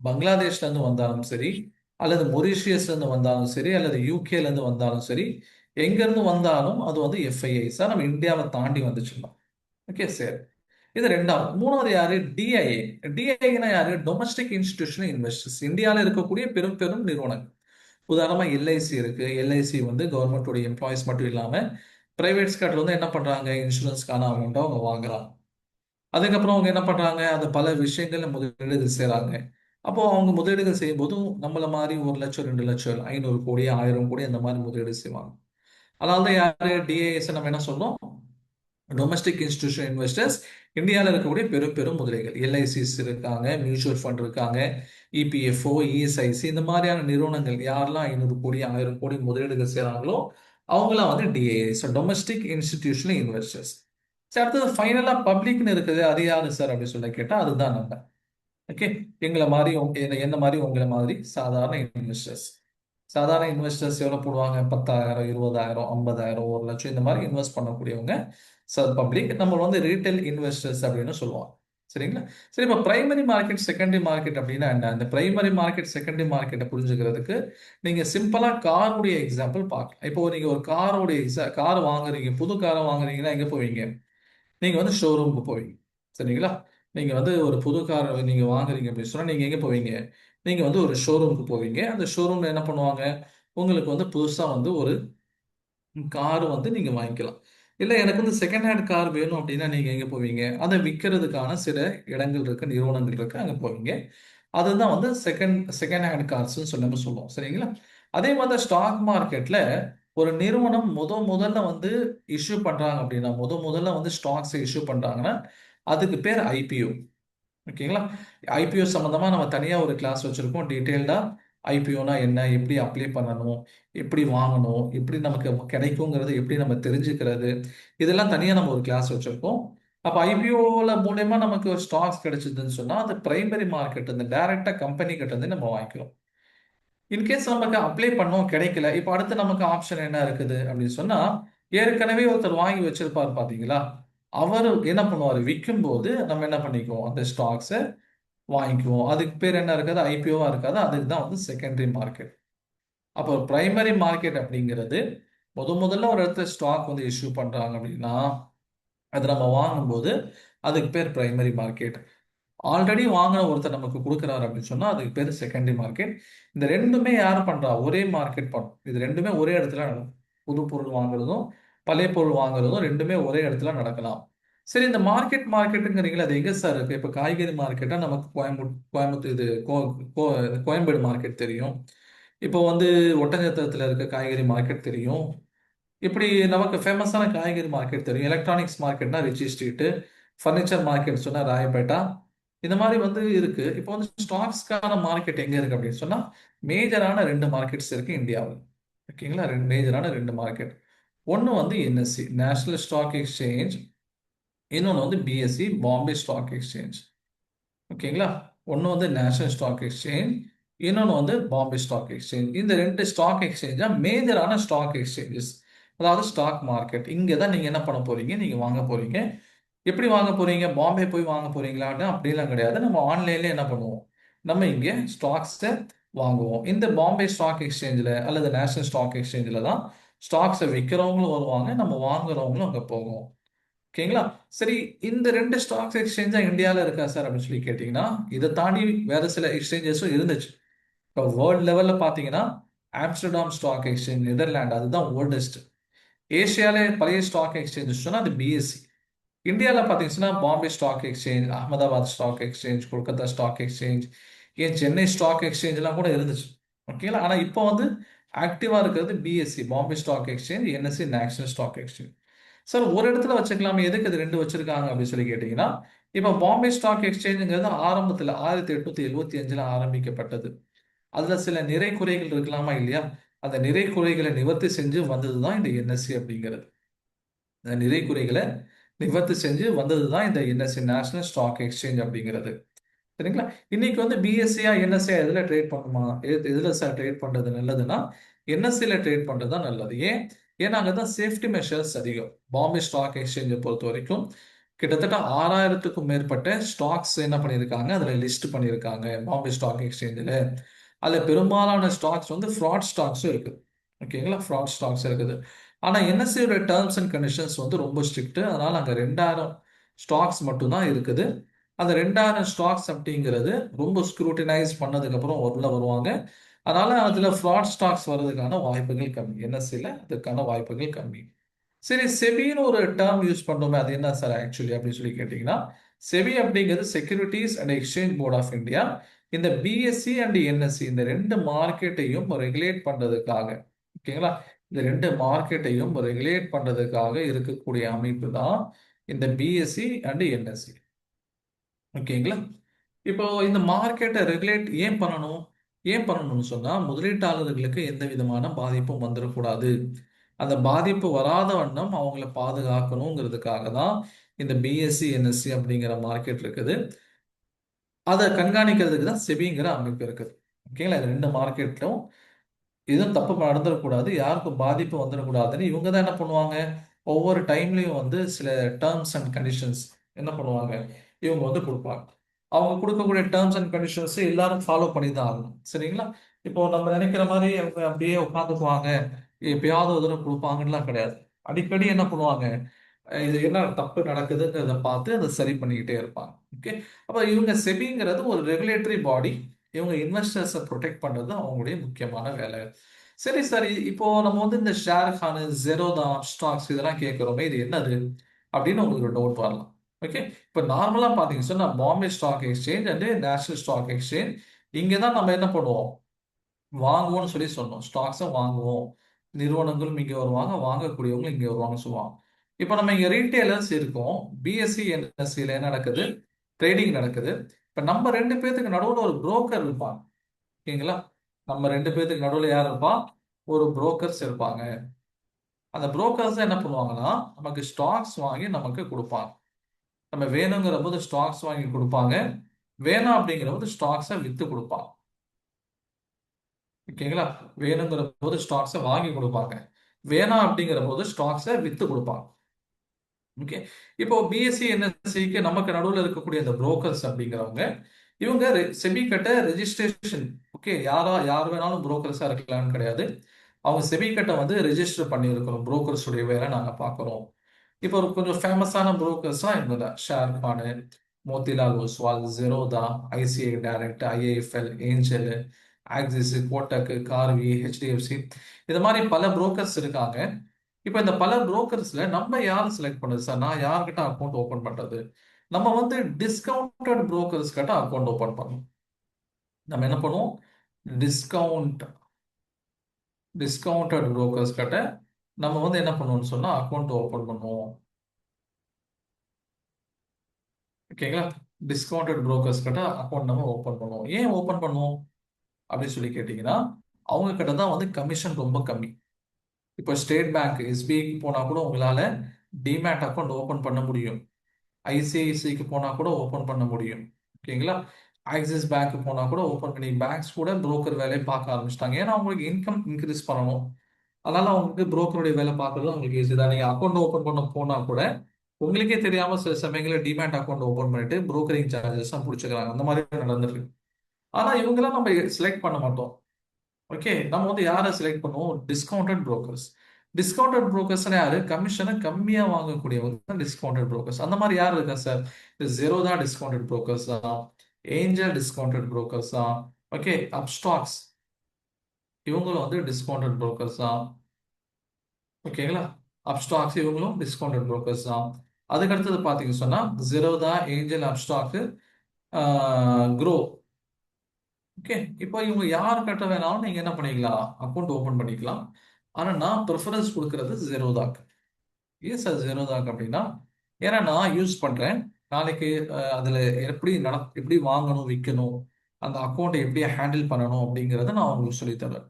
பங்களாதேஷ்ல இருந்து வந்தாலும் சரி, அல்லது மொரீஷியஸ்ல இருந்து வந்தாலும் சரி, அல்லது யூகேல இருந்து வந்தாலும் சரி, எங்க இருந்து வந்தாலும் அது வந்து எஃப்ஐஐஸா நம்ம இந்தியாவை தாண்டி வந்துச்சுலாம். ஓகே சரி, இது ரெண்டாவது. மூணாவது யாரு? டிஐஏ. டிஐஏனா யாரு? Domestic institutional investors. இந்தியாவில் இருக்கக்கூடிய பெரும் பெரும் நிறுவனங்கள். உதாரணமா எல்ஐசி இருக்கு. எல்ஐசி வந்து கவர்மெண்டோட எம்ப்ளாயிஸ் மட்டும் இல்லாம பிரைவேட் செக்டர்ல வந்து என்ன பண்றாங்க, இன்சூரன்ஸ்க்கான அமௌண்ட்டை அவங்க வாங்குறாங்க. அதுக்கப்புறம் அவங்க என்ன பண்றாங்க, அது பல விஷயங்கள்ல முதலீடு செய்றாங்க. அப்போ அவங்க முதலீடுகள் செய்யும் போதும் நம்மள மாதிரி 1 லட்சம் 2 லட்சம் 500 கோடி 1000 கோடி அந்த மாதிரி முதலீடு செய்வாங்க. அதனால தான் யாரு டிஏஎஸ் நம்ம என்ன சொல்றோம், டொமஸ்டிக் இன்ஸ்டிடியூஷன் இன்வெஸ்டர்ஸ். இந்தியாவில் இருக்கக்கூடிய பெரும் பெரும் முதலீடுகள் எல்ஐசிஸ் இருக்காங்க, மியூச்சுவல் ஃபண்ட் இருக்காங்க, இபிஎஃப்ஓ, இஎஸ்ஐசி, இந்த மாதிரியான நிறுவனங்கள் யாரெல்லாம் 500 கோடி 1000 கோடி முதலீடுகள் செய்றாங்களோ அவங்களாம் வந்து டிஏஎஸ், டொமஸ்டிக் இன்ஸ்டிடியூஷனல் இன்வெஸ்டர்ஸ். சரி, அடுத்தது ஃபைனலா பப்ளிக்னு இருக்குது. அது யாரு சார் அப்படின்னு சொல்லி கேட்டா அதுதான் நம்ம. ஓகே, எங்களை மாதிரி என்ன மாதிரி உங்களை மாதிரி சாதாரண இன்வெஸ்டர்ஸ். சாதாரண இன்வெஸ்டர்ஸ் எவ்வளவு போடுவாங்க? 10,000, 20,000, 50,000, 1 லட்சம் இந்த மாதிரி இன்வெஸ்ட் பண்ணக்கூடியவங்க சார் பப்ளிக். நம்ம வந்து ரீட்டைல் இன்வெஸ்டர்ஸ் அப்படின்னு சொல்லுவாங்க. சரிங்களா? சரி, இப்போ பிரைமரி மார்க்கெட் செகண்டரி மார்க்கெட் அப்படின்னா என்ன? இந்த பிரைமரி மார்க்கெட் செகண்டரி மார்க்கெட்டை புரிஞ்சுக்கிறதுக்கு நீங்க சிம்பிளா காருடைய எக்ஸாம்பிள் பார்க்கலாம். இப்போ நீங்க ஒரு கார் வாங்குறீங்க, புது காரை வாங்குறீங்கன்னா எங்க போவீங்க? நீங்க வந்து ஷோரூமுக்கு போவீங்க. சரிங்களா? நீங்க வந்து ஒரு புது கார் நீங்க வாங்குறீங்க அப்படின்னு சொன்னா நீங்க எங்க போவீங்க? நீங்க வந்து ஒரு ஷோரூமுக்கு போவீங்க. அந்த ஷோரூம்ல என்ன பண்ணுவாங்க, உங்களுக்கு வந்து புதுசா வந்து ஒரு கார் வந்து நீங்க வாங்கிக்கலாம். இல்ல எனக்கு வந்து செகண்ட் ஹேண்ட் கார் வேணும் அப்படின்னா நீங்க எங்க போவீங்க? அதை விற்கிறதுக்கான சில இடங்கள் இருக்கு, நிறுவனங்கள் இருக்கு, அங்க போவீங்க. அதுதான் வந்து செகண்ட் ஹேண்ட் கார்ஸ்ன்னு சொல்லி நம்ம சொல்லுவோம். சரிங்களா? அதே மாதிரி ஸ்டாக் மார்க்கெட்ல ஒரு நிறுவனம் முதல்ல வந்து இஷ்யூ பண்றாங்க அப்படின்னா, முதல்ல வந்து ஸ்டாக்ஸ் இஷ்யூ பண்றாங்கன்னா அதுக்கு பேர் ஐபிஓ. ஓகேங்களா? ஐபிஓ சம்பந்தமா நம்ம தனியா ஒரு கிளாஸ் வச்சிருக்கோம். டீடைல்டா ஐபிஓனா என்ன, எப்படி அப்ளை பண்ணணும், எப்படி வாங்கணும், எப்படி நமக்கு கிடைக்குங்கிறது எப்படி நம்ம தெரிஞ்சுக்கிறது, இதெல்லாம் தனியா நம்ம ஒரு கிளாஸ் வச்சிருக்கோம். அப்ப ஐபிஓல மூலயமா நமக்கு ஒரு ஸ்டாக்ஸ் கிடைச்சதுன்னு சொன்னா அது பிரைமரி மார்க்கெட், இந்த டைரக்டா கம்பெனி கிட்ட இருந்து நம்ம வாங்கிக்கிறோம். இன்கேஸ் நமக்கு அப்ளை பண்ணோம் கிடைக்கல, இப்போ அடுத்து நமக்கு ஆப்ஷன் என்ன இருக்குது அப்படின்னு சொன்னா, ஏற்கனவே ஒருத்தர் வாங்கி வச்சிருப்பார் பாத்தீங்களா, அவர் என்ன பண்ணுவார், விற்கும் போது நம்ம என்ன பண்ணிக்குவோம், அந்த ஸ்டாக்ஸை வாங்கிக்குவோம். அதுக்கு பேர் என்ன இருக்காது, ஐபிஓவா இருக்காது. அதுக்கு தான் வந்து செகண்டரி மார்க்கெட். அப்போ பிரைமரி மார்க்கெட் அப்படிங்கிறது முதல்ல ஒரு இடத்துல ஸ்டாக் வந்து இஷ்யூ பண்றாங்க அப்படின்னா அது நம்ம வாங்கும்போது அதுக்கு பேர் பிரைமரி மார்க்கெட். ஆல்ரெடி வாங்கின ஒருத்தர் நமக்கு கொடுக்குறாரு அப்படின்னு சொன்னா அதுக்கு பேர் செகண்டரி மார்க்கெட். இந்த ரெண்டுமே யார் பண்றா? ஒரே மார்க்கெட் பண்ணும். இது ரெண்டுமே ஒரே இடத்துல நடக்கும். புது பொருள் வாங்குறதும் பழைய பொருள் வாங்குறதும் ரெண்டுமே ஒரே இடத்துல நடக்கலாம். சரி, இந்த மார்க்கெட்டுங்கிறீங்களா, அது எங்க சார் இருக்கு? இப்ப காய்கறி மார்க்கெட்டா நமக்கு கோயம்புத்தூர் இது கோயம்பேடு மார்க்கெட் தெரியும். இப்போ வந்து ஒட்டஞ்சத்திரத்துல இருக்க காய்கறி மார்க்கெட் தெரியும். இப்படி நமக்கு ஃபேமஸான காய்கறி மார்க்கெட் தெரியும். எலக்ட்ரானிக்ஸ் மார்க்கெட்னா ரிச்சி ஸ்ட்ரீட்டு, ஃபர்னிச்சர் மார்க்கெட் சொன்னா ராயப்பேட்டா. இந்த மாதிரி வந்து இருக்கு. இப்போ வந்து ஸ்டாக்ஸ்க்கான மார்க்கெட் எங்க இருக்கு அப்படின்னு சொன்னா மேஜரான ரெண்டு மார்க்கெட்ஸ் இருக்கு இந்தியாவில். ஓகேங்களா, மேஜரான ரெண்டு மார்க்கெட். ஒன்று வந்து என்எஸ்சி நேஷனல் ஸ்டாக் எக்ஸ்சேஞ்ச், இன்னொன்று வந்து பிஎஸ்சி பாம்பே ஸ்டாக் எக்ஸ்சேஞ்ச். ஓகேங்களா, ஒன்று வந்து நேஷனல் ஸ்டாக் எக்ஸ்சேஞ்ச், இன்னொன்று வந்து பாம்பே ஸ்டாக் எக்ஸ்சேஞ்ச். இந்த ரெண்டு ஸ்டாக் எக்ஸ்சேஞ்சா மேஜரான ஸ்டாக் எக்ஸ்சேஞ்சஸ், அதாவது ஸ்டாக் மார்க்கெட். இங்கே தான் நீங்கள் என்ன பண்ண போறீங்க, நீங்கள் வாங்க போறீங்க. எப்படி வாங்க போறீங்க? பாம்பே போய் வாங்க போறீங்களான்னு அப்படிலாம் கிடையாது. நம்ம ஆன்லைன்ல என்ன பண்ணுவோம், நம்ம இங்கே ஸ்டாக்ஸை வாங்குவோம். இந்த பாம்பே ஸ்டாக் எக்ஸ்சேஞ்சில் அல்லது நேஷனல் ஸ்டாக் எக்ஸ்சேஞ்சில் தான் ஸ்டாக்ஸை விற்கிறவங்களும் வருவாங்க, நம்ம வாங்குறவங்களும் அங்கே போவோம். ஓகேங்களா, சரி. இந்த ரெண்டு ஸ்டாக்ஸ் எக்ஸ்சேஞ்ச் தான் இந்தியாவில் இருக்கா சார் அப்படின்னு சொல்லி கேட்டிங்கன்னா, இதை தாண்டி வேற சில எக்ஸ்சேஞ்சஸும் இருந்துச்சு. இப்போ வேர்ல்ட் லெவலில் பார்த்தீங்கன்னா ஆம்ஸ்டர்டாம் ஸ்டாக் எக்ஸ்சேஞ்ச் நெதர்லாந்து, அதுதான் ஓல்டஸ்ட். ஏஷியாவிலே பழைய ஸ்டாக் எக்ஸ்சேஞ்ச் சொன்னால் அது பிஎஸ்சி. இந்தியாவில் பார்த்தீங்கன்னா Bombay stock exchange, Ahmedabad stock exchange, Kolkata stock exchange, ஏன் சென்னை ஸ்டாக் எக்ஸ்சேஞ்ச்லாம் கூட இருந்துச்சு. ஓகேங்களா, ஆனால் இப்போ வந்து ஆக்டிவாக இருக்கிறது BSE Bombay stock exchange, NSE national stock exchange. Sir ஒரு இடத்துல வச்சுக்கலாமே, எதுக்கு இது ரெண்டு வச்சிருக்காங்க அப்படின்னு சொல்லி கேட்டீங்கன்னா, இப்போ பாம்பே ஸ்டாக் எக்ஸ்சேஞ்சுங்கிறது ஆரம்பத்தில் 1875 ஆரம்பிக்கப்பட்டது. அதுல சில நிறை குறைகள் இருக்கலாமா இல்லையா? அந்த நிறை குறைகளை நிவர்த்தி செஞ்சு வந்தது தான் இந்த என்எஸ்சி அப்படிங்கிறது. இந்த நிறை குறைகளை நிவர்த்தி செஞ்சு வந்தது தான் இந்த என்எஸ்சி நேஷனல் ஸ்டாக் எக்ஸ்சேஞ்ச் அப்படிங்கிறது. சரிங்களா, இன்னைக்கு வந்து பிஎஸ்சியா என்எஸ்சியா எதுல ட்ரேட் பண்ணுமா, எதுல சார் ட்ரேட் பண்றது நல்லதுன்னா என்எஸ்சியில ட்ரேட் பண்றது தான் நல்லது. ஏன்னா அங்கதான் சேஃப்டி மெஷர்ஸ் அதிகம். பாம்பே ஸ்டாக் எக்ஸ்சேஞ்சை பொறுத்த வரைக்கும் கிட்டத்தட்ட 6000க்கும் மேற்பட்ட ஸ்டாக்ஸ் என்ன பண்ணியிருக்காங்க, அதுல லிஸ்ட் பண்ணியிருக்காங்க பாம்பே ஸ்டாக் எக்ஸ்சேஞ்சில். அதுல பெரும்பாலான ஸ்டாக்ஸ் வந்து ஃப்ராட் ஸ்டாக்ஸும் இருக்குது. ஓகேங்களா, ஃப்ராட் ஸ்டாக்ஸ் இருக்குது. ஆனா என்எஸ்சியோட டேர்ம்ஸ் அண்ட் கண்டிஷன்ஸ் வந்து ரொம்ப ஸ்ட்ரிக்ட். அதனால அங்க 2000 ஸ்டாக்ஸ் மட்டும்தான் இருக்குது. அந்த 2000 ஸ்டாக்ஸ் அப்படிங்கிறது ரொம்ப ஸ்க்ரூட்டினைஸ் பண்ணதுக்கு அப்புறம் உள்ள வருவாங்க. அதனால அதுல ஃப்ராட் ஸ்டாக்ஸ் வர்றதுக்கான வாய்ப்புகள் கம்மி. என்எஸ்சியில் அதுக்கான வாய்ப்புகள் கம்மி. சரி, செபின்னு ஒரு டேர்ம் யூஸ் பண்ணோமே, அது என்ன சார் ஆக்சுவலி அப்படின்னு சொல்லி கேட்டிங்கன்னா, செபி அப்படிங்கிறது securities and exchange board of India. இந்த பிஎஸ்சி அண்ட் என்எஸ்சி இந்த ரெண்டு மார்க்கெட்டையும் ரெகுலேட் பண்றதுக்காக, ஓகேங்களா, இந்த ரெண்டு மார்க்கெட்டையும் ரெகுலேட் பண்றதுக்காக இருக்கக்கூடிய அமைப்பு தான் இந்த பிஎஸ்சி அண்ட் என்எஸ்சி. ஓகேங்களா, இப்போ இந்த மார்க்கெட்டை ரெகுலேட் ஏன் பண்ணணும்னு சொன்னா முதலீட்டாளர்களுக்கு எந்த விதமான பாதிப்பும் வந்துடக்கூடாது. அந்த பாதிப்பு வராத வண்ணம் அவங்கள பாதுகாக்கணுங்கிறதுக்காக தான் இந்த பிஎஸ்சி என்எஸ்சி அப்படிங்கிற மார்க்கெட் இருக்குது. அதை கண்காணிக்கிறதுக்கு தான் செபிங்கிற அமைப்பு இருக்குது. ஓகேங்களா, இந்த ரெண்டு மார்க்கெட்டும் எதுவும் தப்பு நடந்துடக்கூடாது, யாருக்கும் பாதிப்பு வந்துடக்கூடாதுன்னு இவங்க தான் என்ன பண்ணுவாங்க, ஒவ்வொரு டைம்லையும் வந்து சில டேர்ம்ஸ் அண்ட் கண்டிஷன்ஸ் என்ன பண்ணுவாங்க, இவங்க வந்து கொடுப்பாங்க. அவங்க கொடுக்கக்கூடிய டேர்ம்ஸ் அண்ட் கண்டிஷன்ஸ் எல்லாரும் ஃபாலோ பண்ணி தான் ஆகணும். சரிங்களா, இப்போ நம்ம நினைக்கிற மாதிரி அவங்க அப்படியே உட்காந்துக்குவாங்க, எப்பயாவது ஒரு தடவை கொடுப்பாங்கலாம் கிடையாது. அடிக்கடி என்ன பண்ணுவாங்க, இது என்ன தப்பு நடக்குதுங்கிறத பார்த்து அதை சரி பண்ணிக்கிட்டே இருப்பாங்க. ஓகே, அப்போ இவங்க செபிங்கிறது ஒரு ரெகுலேட்டரி பாடி. இவங்க இன்வெஸ்டர்ஸை ப்ரொடெக்ட் பண்றது அவங்களுடைய முக்கியமான வேலை. சரி சார், இப்போ நம்ம வந்து இந்த ஷேர் கானு, ஜெரோதா ஸ்டாக்ஸ் இதெல்லாம் கேட்குறோமே, இது என்னது அப்படின்னு உங்களுக்கு ஒரு டவுட் வரலாம். ஓகே, இப்போ நார்மலாக பார்த்தீங்க சொன்னா Bombay stock exchange and national stock exchange, இங்கே தான் நம்ம என்ன பண்ணுவோம், வாங்குவோம்னு சொல்லி சொன்னோம். ஸ்டாக்ஸை வாங்குவோம், நிறுவனங்களும் இங்கே வருவாங்க, வாங்கக்கூடியவங்களும் இங்கே வருவாங்கன்னு சொல்லுவாங்க. இப்போ நம்ம இங்கே ரீட்டைலர்ஸ் இருக்கோம். பிஎஸ்சி என்எஸ்சியில் என்ன நடக்குது, ட்ரேடிங் நடக்குது. இப்போ நம்ம ரெண்டு பேர்த்துக்கு நடுவில் ஒரு புரோக்கர் இருப்பாங்க. ஓகேங்களா, நம்ம ரெண்டு பேர்த்துக்கு நடுவில் யார் இருப்பா, ஒரு புரோக்கர்ஸ் இருப்பாங்க. அந்த புரோக்கர்ஸ் என்ன பண்ணுவாங்கன்னா நமக்கு ஸ்டாக்ஸ் வாங்கி நமக்கு கொடுப்பாங்க. நம்ம வேணுங்கிற போது ஸ்டாக்ஸ் வாங்கி கொடுப்பாங்க, வேணாம் அப்படிங்கிற போது ஸ்டாக்ஸை வித்து கொடுப்பாங்க. ஓகேங்களா, வேணுங்கிற போது ஸ்டாக்ஸை வாங்கி கொடுப்பாங்க, வேணாம் அப்படிங்கிற போது ஸ்டாக்ஸை வித்து கொடுப்பாங்க. ஓகே, இப்போ பிஎஸ்சி என்எஸ்சிக்கு நமக்கு நடுவில் இருக்கக்கூடிய இந்த புரோக்கர்ஸ் அப்படிங்கிறவங்க, இவங்க செபி கட்ட ரெஜிஸ்ட்ரேஷன். ஓகே, யார் வேணாலும் புரோக்கர்ஸா இருக்கலாம்னு கிடையாது. அவங்க செபி கட்ட வந்து ரெஜிஸ்டர் பண்ணியிருக்கிறோம். புரோக்கர்ஸ் உடைய வேலை நாங்கள் பார்க்குறோம். இப்போ ஒரு கொஞ்சம் ஃபேமஸான புரோக்கர்ஸ்லாம் இவங்க தான். Sharekhan, Motilal Oswal, Zerodha, ICICI direct, IIFL, Angel, Axis, Kotak, Karvy, HDFC, இது மாதிரி பல புரோக்கர்ஸ் இருக்காங்க. இப்போ இந்த பல புரோக்கர்ஸ்ல நம்ம யாரை செலக்ட் பண்ணுது சார்? நான் யார்கிட்ட அக்கௌண்ட் ஓபன் பண்றது? நம்ம வந்து டிஸ்கவுண்டட் புரோக்கர்ஸ் கிட்ட அக்கௌண்ட் ஓபன் பண்ணணும். நம்ம என்ன பண்ணுவோம்? டிஸ்கவுண்ட் டிஸ்கவுண்டட் புரோக்கர்ஸ் கிட்ட நம்ம வந்து என்ன பண்ணுவோம்னு சொன்னா அக்கௌண்ட் ஓபன் பண்ணுவோம். ஓகேங்களா? டிஸ்கவுண்டட் புரோக்கர்ஸ் கிட்ட அக்கௌண்ட் நம்ம ஓபன் பண்ணுவோம். ஏன் ஓபன் பண்ணுவோம் அப்படின்னு சொல்லி கேட்டீங்கன்னா, அவங்க கிட்ட தான் வந்து கமிஷன் ரொம்ப கம்மி. இப்போ ஸ்டேட் பேங்க் எஸ்பிஐக்கு போனா கூட உங்களால டிமேட் அக்கௌண்ட் ஓபன் பண்ண முடியும். ஐசிஐசிக்கு போனா கூட ஓபன் பண்ண முடியும். ஓகேங்களா? ஆக்சிஸ் பேங்க் போனா கூட ஓபன் பண்ணி பேங்க்ஸ் கூட புரோக்கர் வேலையை பார்க்க ஆரம்பிச்சிட்டாங்க. ஏன்னா அவங்களுக்கு இன்கம் இன்க்ரீஸ் பண்ணணும். அதனால அவங்களுக்கு புரோக்கருடைய வேலை பார்க்கறது அவங்களுக்கு ஈஸி தான். நீங்க அக்கௌண்ட் ஓபன் பண்ண போனா கூட உங்களுக்கே தெரியாம சில சமயங்களில் டிமேட் அக்கௌண்ட் ஓபன் பண்ணிட்டு புரோக்கரிங் சார்ஜஸ் தான் பிடிச்சிக்கிறாங்க. அந்த மாதிரி நடந்திருக்கு. ஆனா இவங்கெல்லாம் நம்ம செலக்ட் பண்ண மாட்டோம். ஓகே, நம்ம வந்து யாரை செலக்ட் பண்ணுவோம்? Discounted brokers. டிஸ்கவுண்டட் புரோக்கர்ஸ் யாரு? கமிஷனை கம்மியா வாங்கக்கூடியவங்க டிஸ்கவுண்டட் புரோக்கர்ஸ். அந்த மாதிரி யார் இருக்கா சார்? ஜெரோதா டிஸ்கவுண்டட் புரோக்கர்ஸ் தான், ஏஞ்சல் டிஸ்கவுண்டட் புரோக்கர்ஸ் தான், ஓகே, அப்ஸ்டாக்ஸ் இவங்களும் வந்து டிஸ்கவுண்டட் புரோக்கர்ஸ் தான். ஓகேங்களா? அப்ஸ்டாக்ஸ் இவங்களும் டிஸ்கவுண்டட் புரோக்கர்ஸ் தான். அதுக்கு அடுத்தது பாத்தீங்க சொன்னா Zerodha, angel, Upstox, grow. Okay, இப்போ இவங்க யாருக்கிட்ட வேணாலும் நீங்க என்ன பண்ணிக்கலாம்? அக்கௌண்ட் ஓபன் பண்ணிக்கலாம். ஆனா நான் ப்ரிஃபரன்ஸ் கொடுக்கறது ஜெரோதாக்கு. ஏன் சார் ஜெரோதாக்கு அப்படின்னா, ஏன்னா நான் யூஸ் பண்றேன். நாளைக்கு அதுல எப்படி வாங்கணும், விற்கணும், அந்த அக்கௌண்ட்டை எப்படி ஹேண்டில் பண்ணணும் அப்படிங்கிறத நான் உங்களுக்கு சொல்லித் தருவேன்.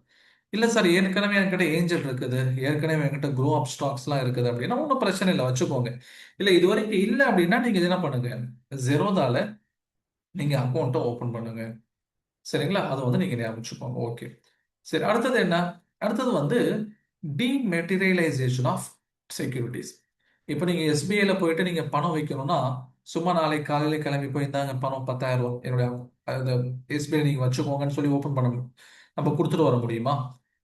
இல்ல சார், ஏற்கனவே என்கிட்ட ஏஞ்சல் இருக்குது, ஏற்கனவே என்கிட்ட க்ரோ அப் ஸ்டாக்ஸ்லாம் இருக்குது அப்படின்னா ஒன்றும் பிரச்சனை இல்லை, வச்சுக்கோங்க. இல்ல இது வரைக்கும் இல்லை அப்படின்னா நீங்க என்ன பண்ணுங்க? ஜெரோதால நீங்க அக்கௌண்ட்டை ஓபன் பண்ணுங்க. சரிங்களா? அதை வந்து நீங்க ஞாபகம் வச்சுக்கோங்க. ஓகே, சரி. அடுத்தது என்ன? அடுத்தது வந்து டிமெட்டீரியலைசேஷன் ஆஃப் செக்யூரிட்டிஸ். இப்போ நீங்க எஸ்பிஐல போயிட்டு நீங்க பணம் வைக்கணும்னா, சும்மா நாளைக்கு காலையில கிளம்பி போய் இந்தாங்க பணம் 10,000 என்னுடைய எஸ்பிஐ நீங்க வச்சுக்கோங்கன்னு சொல்லி ஓபன் பண்ண நம்ம கொடுத்துட்டு வர முடியுமா?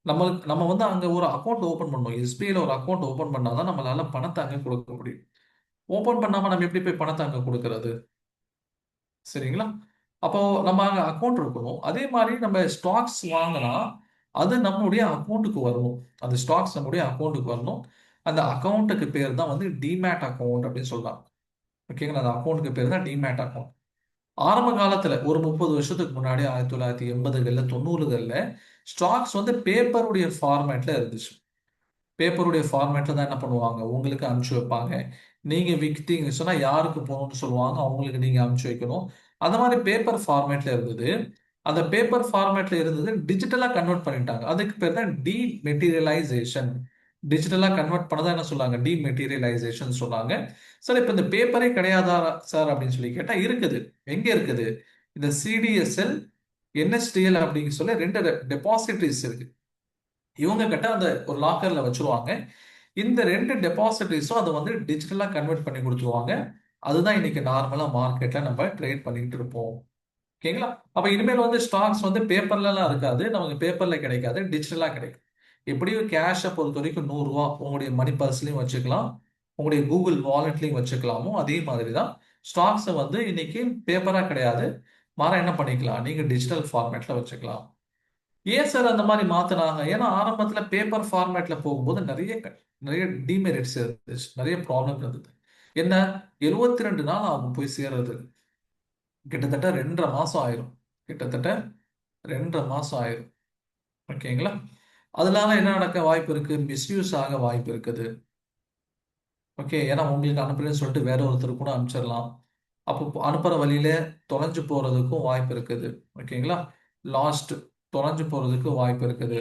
நம்ம வந்து அங்க ஒரு அக்கௌண்ட் ஓபன் பண்ணணும். எஸ்பிஐல ஒரு அக்கௌண்ட் ஓபன் பண்ணாதான் நம்மளால பணத்தை அங்க கொடுக்க முடியும். ஓபன் பண்ணாம நம்ம எப்படி போய் பணத்தை அங்க கொடுக்கறது? சரிங்களா? அப்போ நம்ம அங்க அக்கௌண்ட் இருக்கணும். அதே மாதிரி நம்ம ஸ்டாக்ஸ் வாங்கினா அது நம்மளுடைய அக்கௌண்ட்டுக்கு வரணும். அந்த ஸ்டாக்ஸ் நம்முடைய அக்கௌண்ட்டுக்கு வரணும். அந்த அக்கௌண்ட்டுக்கு பேர் தான் வந்து டிமேட் அக்கௌண்ட் அப்படின்னு சொல்றாங்க. ஓகேங்களா? அந்த அக்கௌண்ட்டுக்கு பேர் தான் டிமேட் அக்கௌண்ட். ஆரம்ப காலத்துல ஒரு 30 வருஷத்துக்கு முன்னாடி 1980கள்ல 90கள்ல ஸ்டாக்ஸ் வந்து பேப்பருடைய ஃபார்மேட்ல இருந்துச்சு. பேப்பருடைய ஃபார்மேட்ல தான் என்ன பண்ணுவாங்க? உங்களுக்கு அனுப்பிச்சு வைப்பாங்க. நீங்க வித்தீங்க சொன்னா யாருக்கு போகணும்னு சொல்லுவாங்க, அவங்களுக்கு நீங்க அனுப்பிச்சு வைக்கணும். அந்த மாதிரி பேப்பர் ஃபார்மேட்ல இருந்தது. அந்த பேப்பர் ஃபார்மேட்ல இருந்தது டிஜிட்டலா கன்வெர்ட் பண்ணிட்டாங்க. அதுக்கு பேர் தான் டிமெட்டீரியலைசேஷன். டிஜிட்டலா கன்வெர்ட் பண்ணதான் என்ன சொன்னாங்க? டிமெட்டீரியலைசேஷன் சொன்னாங்க. சார் இப்ப இந்த பேப்பரே கிடையாதா சார் அப்படின்னு சொல்லி கேட்டா இருக்குது. எங்க இருக்குது? இந்த சிடிஎஸ்எல், என்எஸ்டிஎல் அப்படின்னு சொல்லி 2 டெபாசிட்டரிஸ் இருக்கு. இவங்க கிட்ட அந்த ஒரு லாக்கர்ல வச்சிருவாங்க. இந்த 2 டெபாசிட்டரிஸும் அதை வந்து டிஜிட்டலா கன்வெர்ட் பண்ணி கொடுத்துருவாங்க. அதுதான் இன்னைக்கு நார்மலா மார்க்கெட்ல நம்ம ட்ரேட் பண்ணிட்டு இருப்போம். ஓகேங்களா? அப்ப இனிமேல் வந்து ஸ்டாக்ஸ் வந்து பேப்பர்ல எல்லாம் இருக்காது. நமக்கு பேப்பர்ல கிடைக்காது, டிஜிட்டலா கிடைக்கும். எப்படியும் கேஷை பொறுத்த வரைக்கும் ₹100 உங்களுடைய மணி பர்ஸ்லயும் வச்சுக்கலாம், உங்களுடைய கூகுள் வாலெட்லயும் வச்சுக்கலாமோ அதே மாதிரி தான் ஸ்டாக்ஸை வந்து இன்னைக்கு பேப்பரா கிடையாது. மாற என்ன பண்ணிக்கலாம்? நீங்க டிஜிட்டல் ஃபார்மேட்ல வச்சுக்கலாம். ஏன் சார் அந்த மாதிரி மாத்தினாங்க? ஏன்னா ஆரம்பத்துல பேப்பர் ஃபார்மேட்ல போகும்போது நிறைய டிமெரிட்ஸ் இருந்துச்சு, நிறைய ப்ராப்ளம் இருந்தது. என்ன? 72 நாள் ஆகும் போய் சேர்றது. கிட்டத்தட்ட 2.5 மாசம் ஆயிரும். கிட்டத்தட்ட 2.5 மாசம் ஆயிரும். ஓகேங்களா? அதனால என்ன நடக்க வாய்ப்பு இருக்கு? மிஸ்யூஸ் ஆக வாய்ப்பு இருக்குது. ஓகே, ஏன்னா உங்களுக்கு அனுப்புறேன்னு சொல்லிட்டு வேற ஒருத்தர் கூட அனுப்பிச்சிடலாம். அப்போ அனுப்புற வழியில தொலைஞ்சு போறதுக்கும் வாய்ப்பு இருக்குது. ஓகேங்களா? லாஸ்ட் தொலைஞ்சு போறதுக்கு வாய்ப்பு இருக்குது.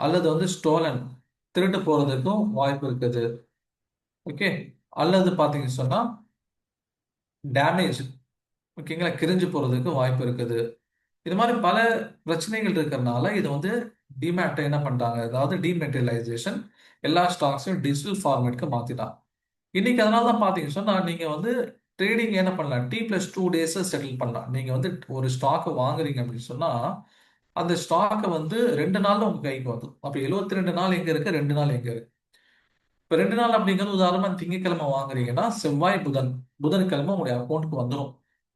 அல்லது வந்து ஸ்டோலன் திருட்டு போறதுக்கும் வாய்ப்பு இருக்குது. ஓகே, அல்லது பாத்தீங்க சொன்னா டேமேஜ், ஓகேங்களா, கிழிஞ்சு போறதுக்கு வாய்ப்பு இருக்குது. இது மாதிரி பல பிரச்சனைகள் இருக்கிறதுனால இது வந்து டிமேட் என்ன பண்றாங்க, அதாவது டிமெட்டீரியலைசேஷன், எல்லா ஸ்டாக்ஸையும் டிஜிட்டல் ஃபார்மேட்க்கு மாத்திட்டாங்க. இன்னைக்கு அதனால தான் பாத்தீங்க சொன்னா நீங்க வந்து ட்ரேடிங் என்ன பண்ணலாம்? T+2 days செட்டில் பண்ணலாம். நீங்க வந்து ஒரு ஸ்டாக் வாங்குறீங்க அப்படின்னு சொன்னா அந்த ஸ்டாக்கை வந்து 2 நாள்ல உங்க கைக்கு வந்துடும். அப்ப 72 நாள் எங்க இருக்கு, 2 நாள் எங்க இருக்கு? இப்ப 2 நாள் அப்படிங்கிறது உதாரணமா திங்கட்கிழமை வாங்குறீங்கன்னா செவ்வாய், புதன்கிழமை உங்களுடைய அக்கௌண்ட்டுக்கு வந்துடும்.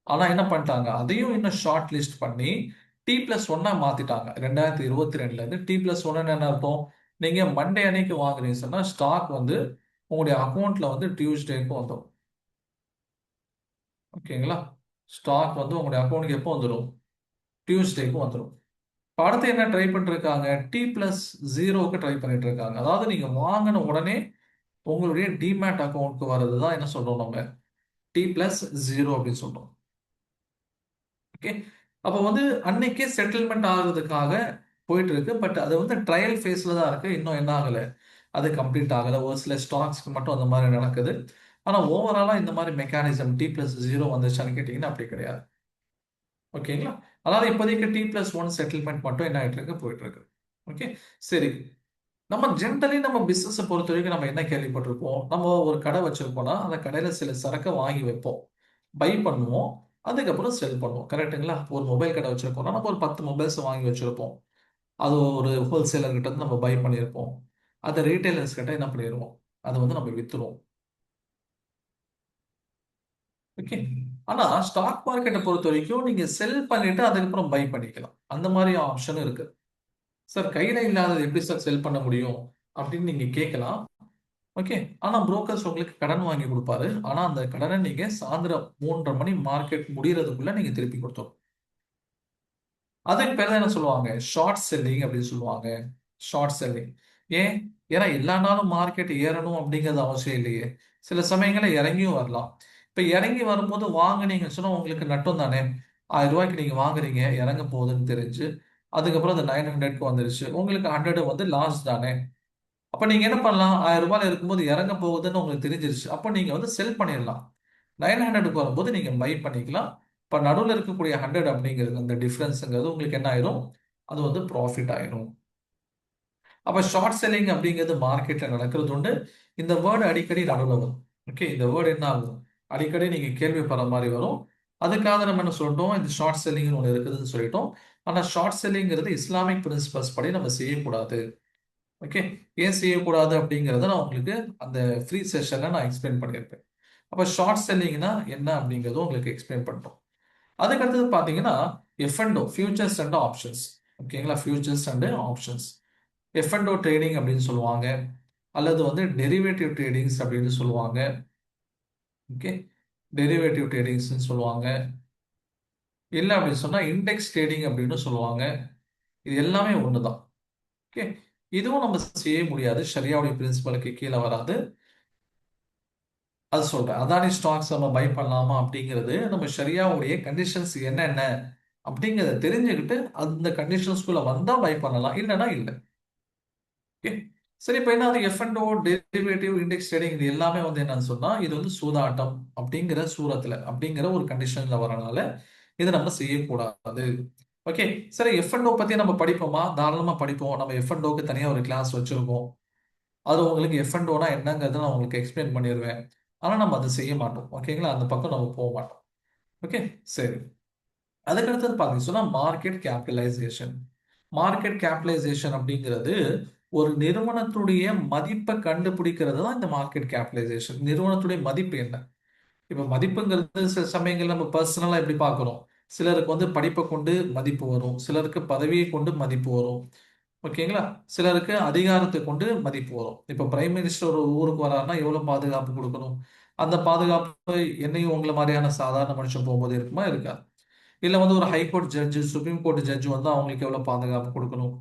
ஆனா என்ன பண்ணிட்டாங்க? அதையும் இன்னும் ஷார்ட் லிஸ்ட் பண்ணி T+1 மாத்திட்டாங்க. 2022ல இருந்து T+1 என்ன அர்த்தம்? நீங்க மண்டே அன்னைக்கு வாங்குறீங்க சொன்னா ஸ்டாக் வந்து உங்களுடைய அக்கௌண்ட்ல வந்து டியூஸ்டேக்கு வந்துடும். ஓகேங்களா? ஸ்டாக் வந்து உங்களுடைய அக்கௌண்ட்டுக்கு எப்போ வந்துடும்? டியூஸ்டேக்கு வந்துடும். இப்ப அடுத்து என்ன ட்ரை பண்ணிட்டு இருக்காங்க? T+0க்கு ட்ரை பண்ணிட்டு இருக்காங்க. அதாவது நீங்க வாங்கின உடனே உங்களுடைய டிமேட் அக்கௌண்ட்க்கு வர்றது தான் என்ன சொல்றோம் நம்ம? T+0 அப்படின்னு சொல்றோம். ஓகே. அப்போ வந்து அன்னைக்கே செட்டில்மெண்ட் ஆகுறதுக்காக போயிட்டு இருக்கு. பட் அது வந்து ட்ரையல் ஃபேஸ்ல தான் இருக்கு. இன்னும் என்ன ஆகல? அது கம்ப்ளீட் ஆகல. ஒரு சில ஸ்டாக்ஸ்க்கு மட்டும் அந்த மாதிரி நடக்குது. ஆனா ஓவராலா இந்த மாதிரி மெக்கானிசம் T+0 வந்துச்சான்னு கேட்டீங்கன்னா அப்படி கிடையாது. ஓகேங்களா? அதாவது இப்போதைக்கு T+1 செட்டில்மெண்ட் மட்டும் என்ன ஆயிட்டு இருக்கு? போயிட்டு இருக்கு. ஓகே. சரி. நம்ம ஜென்ரலி நம்ம பிசினஸை பொறுத்த வரைக்கும் நம்ம என்ன கேள்விப்பட்டிருப்போம்? நம்ம ஒரு கடை வச்சிருப்போம்னா அந்த கடையில சில சரக்கை வாங்கி வைப்போம், பை பண்ணுவோம், அதுக்கப்புறம் செல் பண்ணுவோம். கரெக்ட்டுங்களா? ஒரு மொபைல் கடை வச்சிருக்கோம்னா நம்ம ஒரு 10 மொபைல்ஸ் வாங்கி வச்சிருப்போம். அது ஒரு ஹோல்சேலர் கிட்ட இருந்து நம்ம பை பண்ணியிருப்போம். அதை ரீட்டைலர்ஸ் கிட்ட என்ன பண்ணிடுவோம்? அதை வந்து நம்ம வித்துருவோம். ஓகே. ஆனா ஸ்டாக் மார்க்கெட்டை பொறுத்த வரைக்கும் நீங்க செல் பண்ணிட்டு அதுக்கப்புறம் பை பண்ணிக்கலாம். அந்த மாதிரி ஆப்ஷன் இருக்கு. சார் கையில இல்லாதது எப்படி சார் செல் பண்ண முடியும் அப்படின்னு நீங்க கேட்கலாம். ஓகே. ஆனா புரோக்கர்ஸ் உங்களுக்கு கடன் வாங்கி கொடுப்பாரு. ஆனா அந்த கடனை நீங்க சாயந்தரம் 3:30 மணி மார்க்கெட் முடியறதுக்குள்ள நீங்க திருப்பி கொடுத்துரும். அதுக்கு பேர் தான் என்ன சொல்லுவாங்க? ஷார்ட் செல்லிங் அப்படின்னு சொல்லுவாங்க. Short selling. ஏன்? ஏன்னா எல்லா நாளும் மார்க்கெட் ஏறணும் அப்படிங்கிறது அவசியம் இல்லையே. சில சமயங்கள்ல இறங்கியும் வரலாம். இப்ப இறங்கி வரும்போது வாங்குனீங்கன்னு சொன்னா உங்களுக்கு நட்டம் தானே. ரூ. 1000 நீங்க வாங்குறீங்க, இறங்க போகுதுன்னு தெரிஞ்சு. அதுக்கப்புறம் அது 900க்கு வந்துருச்சு. உங்களுக்கு 100 வந்து லாஸ் தானே. அப்ப நீங்க என்ன பண்ணலாம்? ரூ. 1000 இருக்கும்போது இறங்க போகுதுன்னு உங்களுக்கு தெரிஞ்சிருச்சு. அப்ப நீங்க வந்து செல் பண்ணிடலாம். 900க்கு வரும்போது நீங்க பை பண்ணிக்கலாம். இப்ப நடுவுல இருக்கக்கூடிய 100 அப்படிங்கிறது அந்த டிஃபரன்ஸ்ங்கிறது உங்களுக்கு என்ன ஆயிரும்? அது வந்து ப்ராஃபிட் ஆயிரும். அப்ப ஷார்ட் செல்லிங் அப்படிங்கிறது மார்க்கெட்ல நடக்கிறது உண்டு. இந்த வேர்டு அடிக்கடி நடுவுல வரும். ஓகே. இந்த வேர்டு என்ன ஆகும்? அடிக்கடி நீங்க கேள்விப்படுற மாதிரி வரும். அதுக்காக நம்ம என்ன சொல்லிட்டோம்? இந்த ஷார்ட் செல்லிங்னு ஒண்ணு இருக்குதுன்னு சொல்லிட்டோம். ஆனா ஷார்ட் செல்லிங்கிறது இஸ்லாமிக் பிரின்சிபல்ஸ் படி நம்ம செய்யக்கூடாது. ஓகே. ஏன் செய்யக்கூடாது அப்படிங்கிறத நான் உங்களுக்கு அந்த ஃப்ரீ செஷன்ல நான் எக்ஸ்பிளைன் பண்ணியிருப்பேன். அப்ப ஷார்ட் செல்லிங்னா என்ன அப்படிங்கிறதும் உங்களுக்கு எக்ஸ்பிளைன் பண்ணிட்டோம். அதுக்கு அடுத்தது பார்த்தீங்கன்னா F&O ஃபியூச்சர்ஸ் அண்ட் ஆப்ஷன்ஸ். ஓகேங்களா? Futures and options. F&O trading அப்படின்னு சொல்லுவாங்க. அல்லது வந்து டெரிவேட்டிவ் ட்ரேடிங்ஸ் அப்படின்னு சொல்லுவாங்க. ஓகே. டெரிவேட்டிவ் ட்ரேடிங்ஸ்னு சொல்லுவாங்க. இல்ல அப்படின்னு சொன்னா இண்டெக்ஸ் ட்ரேடிங் அப்படின்னு சொல்லுவாங்க. இது எல்லாமே ஒண்ணுதான். ஓகே. இதுவும் நம்ம செய்ய முடியாது. ஷரியாவுடைய பிரின்சிபலுக்கு கீழே வராது. அது சொல்றேன். அதானி ஸ்டாக்ஸ் நம்ம பை பண்ணலாமா அப்படிங்கிறது நம்ம ஷரியாவுடைய கண்டிஷன்ஸ் என்னென்ன அப்படிங்கிறத தெரிஞ்சுக்கிட்டு அந்த கண்டிஷன்ஸ்குள்ள வந்தா பை பண்ணலாம். இல்லைன்னா இல்லை. ஓகே. சரி, இப்போ என்ன F&O டெரிவேட்டிவ் இண்டெக்ஸ் ட்ரேடிங் இது எல்லாமே வந்து என்னன்னு சொன்னா இது வந்து சூதாட்டம் அப்படிங்கிற சூரத்துல அப்படிங்கிற ஒரு கண்டிஷன்ல வரனால இதை நம்ம செய்யக்கூடாது. ஓகே. சரி, F&O பத்தி நம்ம படிப்போமா? தாராளமா படிப்போம். நம்ம F&Oக்கு தனியா ஒரு கிளாஸ் வச்சிருக்கோம். அது உங்களுக்கு F&Oனா என்னங்கிறத நான் உங்களுக்கு எக்ஸ்பிளைன் பண்ணிடுவேன். ஆனா நம்ம அதை செய்ய மாட்டோம். ஓகேங்களா? அந்த பக்கம் நம்ம போக மாட்டோம். ஓகே. சரி. அதுக்கு அடுத்தது பார்த்தீங்கன்னு சொன்னா மார்க்கெட் கேபிட்டலைசேஷன். மார்க்கெட் கேபிட்டலைசேஷன் அப்படிங்கிறது ஒரு நிறுவனத்துடைய மதிப்பை கண்டுபிடிக்கிறது தான் இந்த மார்க்கெட் கேபிட்டலைசேஷன். நிறுவனத்துடைய மதிப்பு என்ன? இப்ப மதிப்புங்கிறது சில சமயங்கள் நம்ம பர்சனலா எப்படி பார்க்கிறோம்? சிலருக்கு வந்து படிப்பை கொண்டு மதிப்பு வரும். சிலருக்கு பதவியை கொண்டு மதிப்பு வரும். ஓகேங்களா? சிலருக்கு அதிகாரத்தை கொண்டு மதிப்பு வரும். இப்ப பிரைம் மினிஸ்டர் ஒரு ஊருக்கு வராருன்னா எவ்வளவு பாதுகாப்பு கொடுக்கணும்? அந்த பாதுகாப்பு என்னையும் உங்களை மாதிரியான சாதாரண மனுஷன் போகும்போது இருக்குமா? இருக்காது. இல்ல வந்து ஒரு high court judge, supreme court judge வந்து அவங்களுக்கு எவ்வளவு பாதுகாப்பு கொடுக்கணும்?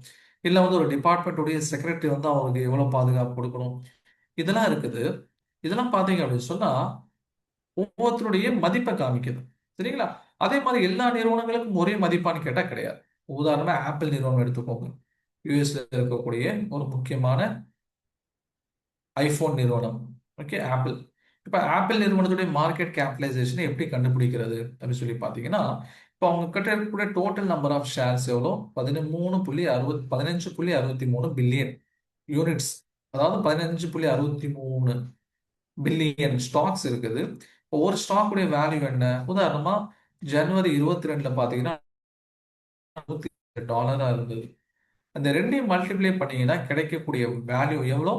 இல்ல வந்து ஒரு டிபார்ட்மெண்ட்டுடைய செக்ரட்டரி வந்து அவங்களுக்கு எவ்வளவு பாதுகாப்பு கொடுக்கணும்? இதெல்லாம் இருக்குது. இதெல்லாம் பாத்தீங்க அப்படின்னு சொன்னா ஒவ்வொருத்தருடைய மதிப்பை காமிக்குது. சரிங்களா? அதே மாதிரி எல்லா நிறுவனங்களுக்கும் ஒரே மதிப்பான்னு கேட்டா கிடையாது. உதாரணமா ஆப்பிள் நிறுவனம் எடுத்துக்கோங்க. யுஎஸ்ல இருக்கக்கூடிய ஒரு முக்கியமான ஐபோன் நிறுவனம். ஓகே. ஆப்பிள். இப்ப ஆப்பிள் நிறுவனத்துடைய மார்க்கெட் கேபிட்டலைசேஷனை எப்படி கண்டுபிடிக்கிறது அப்படின்னு சொல்லி பாத்தீங்கன்னா இப்போ அவங்க கிட்ட இருக்கக்கூடிய டோட்டல் நம்பர் ஆஃப் ஷேர்ஸ் எவ்வளோ? 15.63 பில்லியன் யூனிட்ஸ். அதாவது 15.63 பில்லியன் ஸ்டாக்ஸ் இருக்குது. இப்போ ஒரு ஸ்டாக்குடைய வேல்யூ என்ன? உதாரணமா ஜனவரி 22ல பாத்தீங்கன்னா $108 இருந்தது. அந்த ரெண்டையும் மல்டிப்ளை பண்ணீங்கன்னா கிடைக்கக்கூடிய வேல்யூ எவ்வளோ?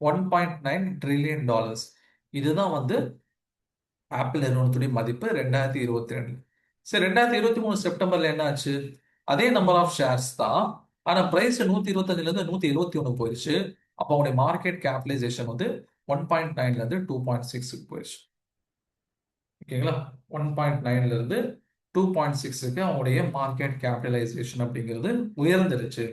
$1.9 ட்ரில்லியன். இதுதான் வந்து ஆப்பிள் நிறுவனத்துடைய மதிப்பு 2022. சரி, 2023 செப்டம்பர்ல என்ன ஆச்சு? அதே நம்பர் ஆஃப் ஷேர்ஸ் தான். ஆனா பிரைஸ் 125ல இருந்து 171 போயிருச்சு. அப்போ அவங்களுடைய மார்க்கெட் கேபிடலைசேஷன் வந்து 1.9ல இருந்து 2.6க்கு போயிருச்சு. ஓகேங்களா? 1.9ல இருந்து 2.6க்கு அவங்களுடைய மார்க்கெட் கேபிடலைசேஷன் அப்படிங்கிறது உயர்ந்துருச்சு.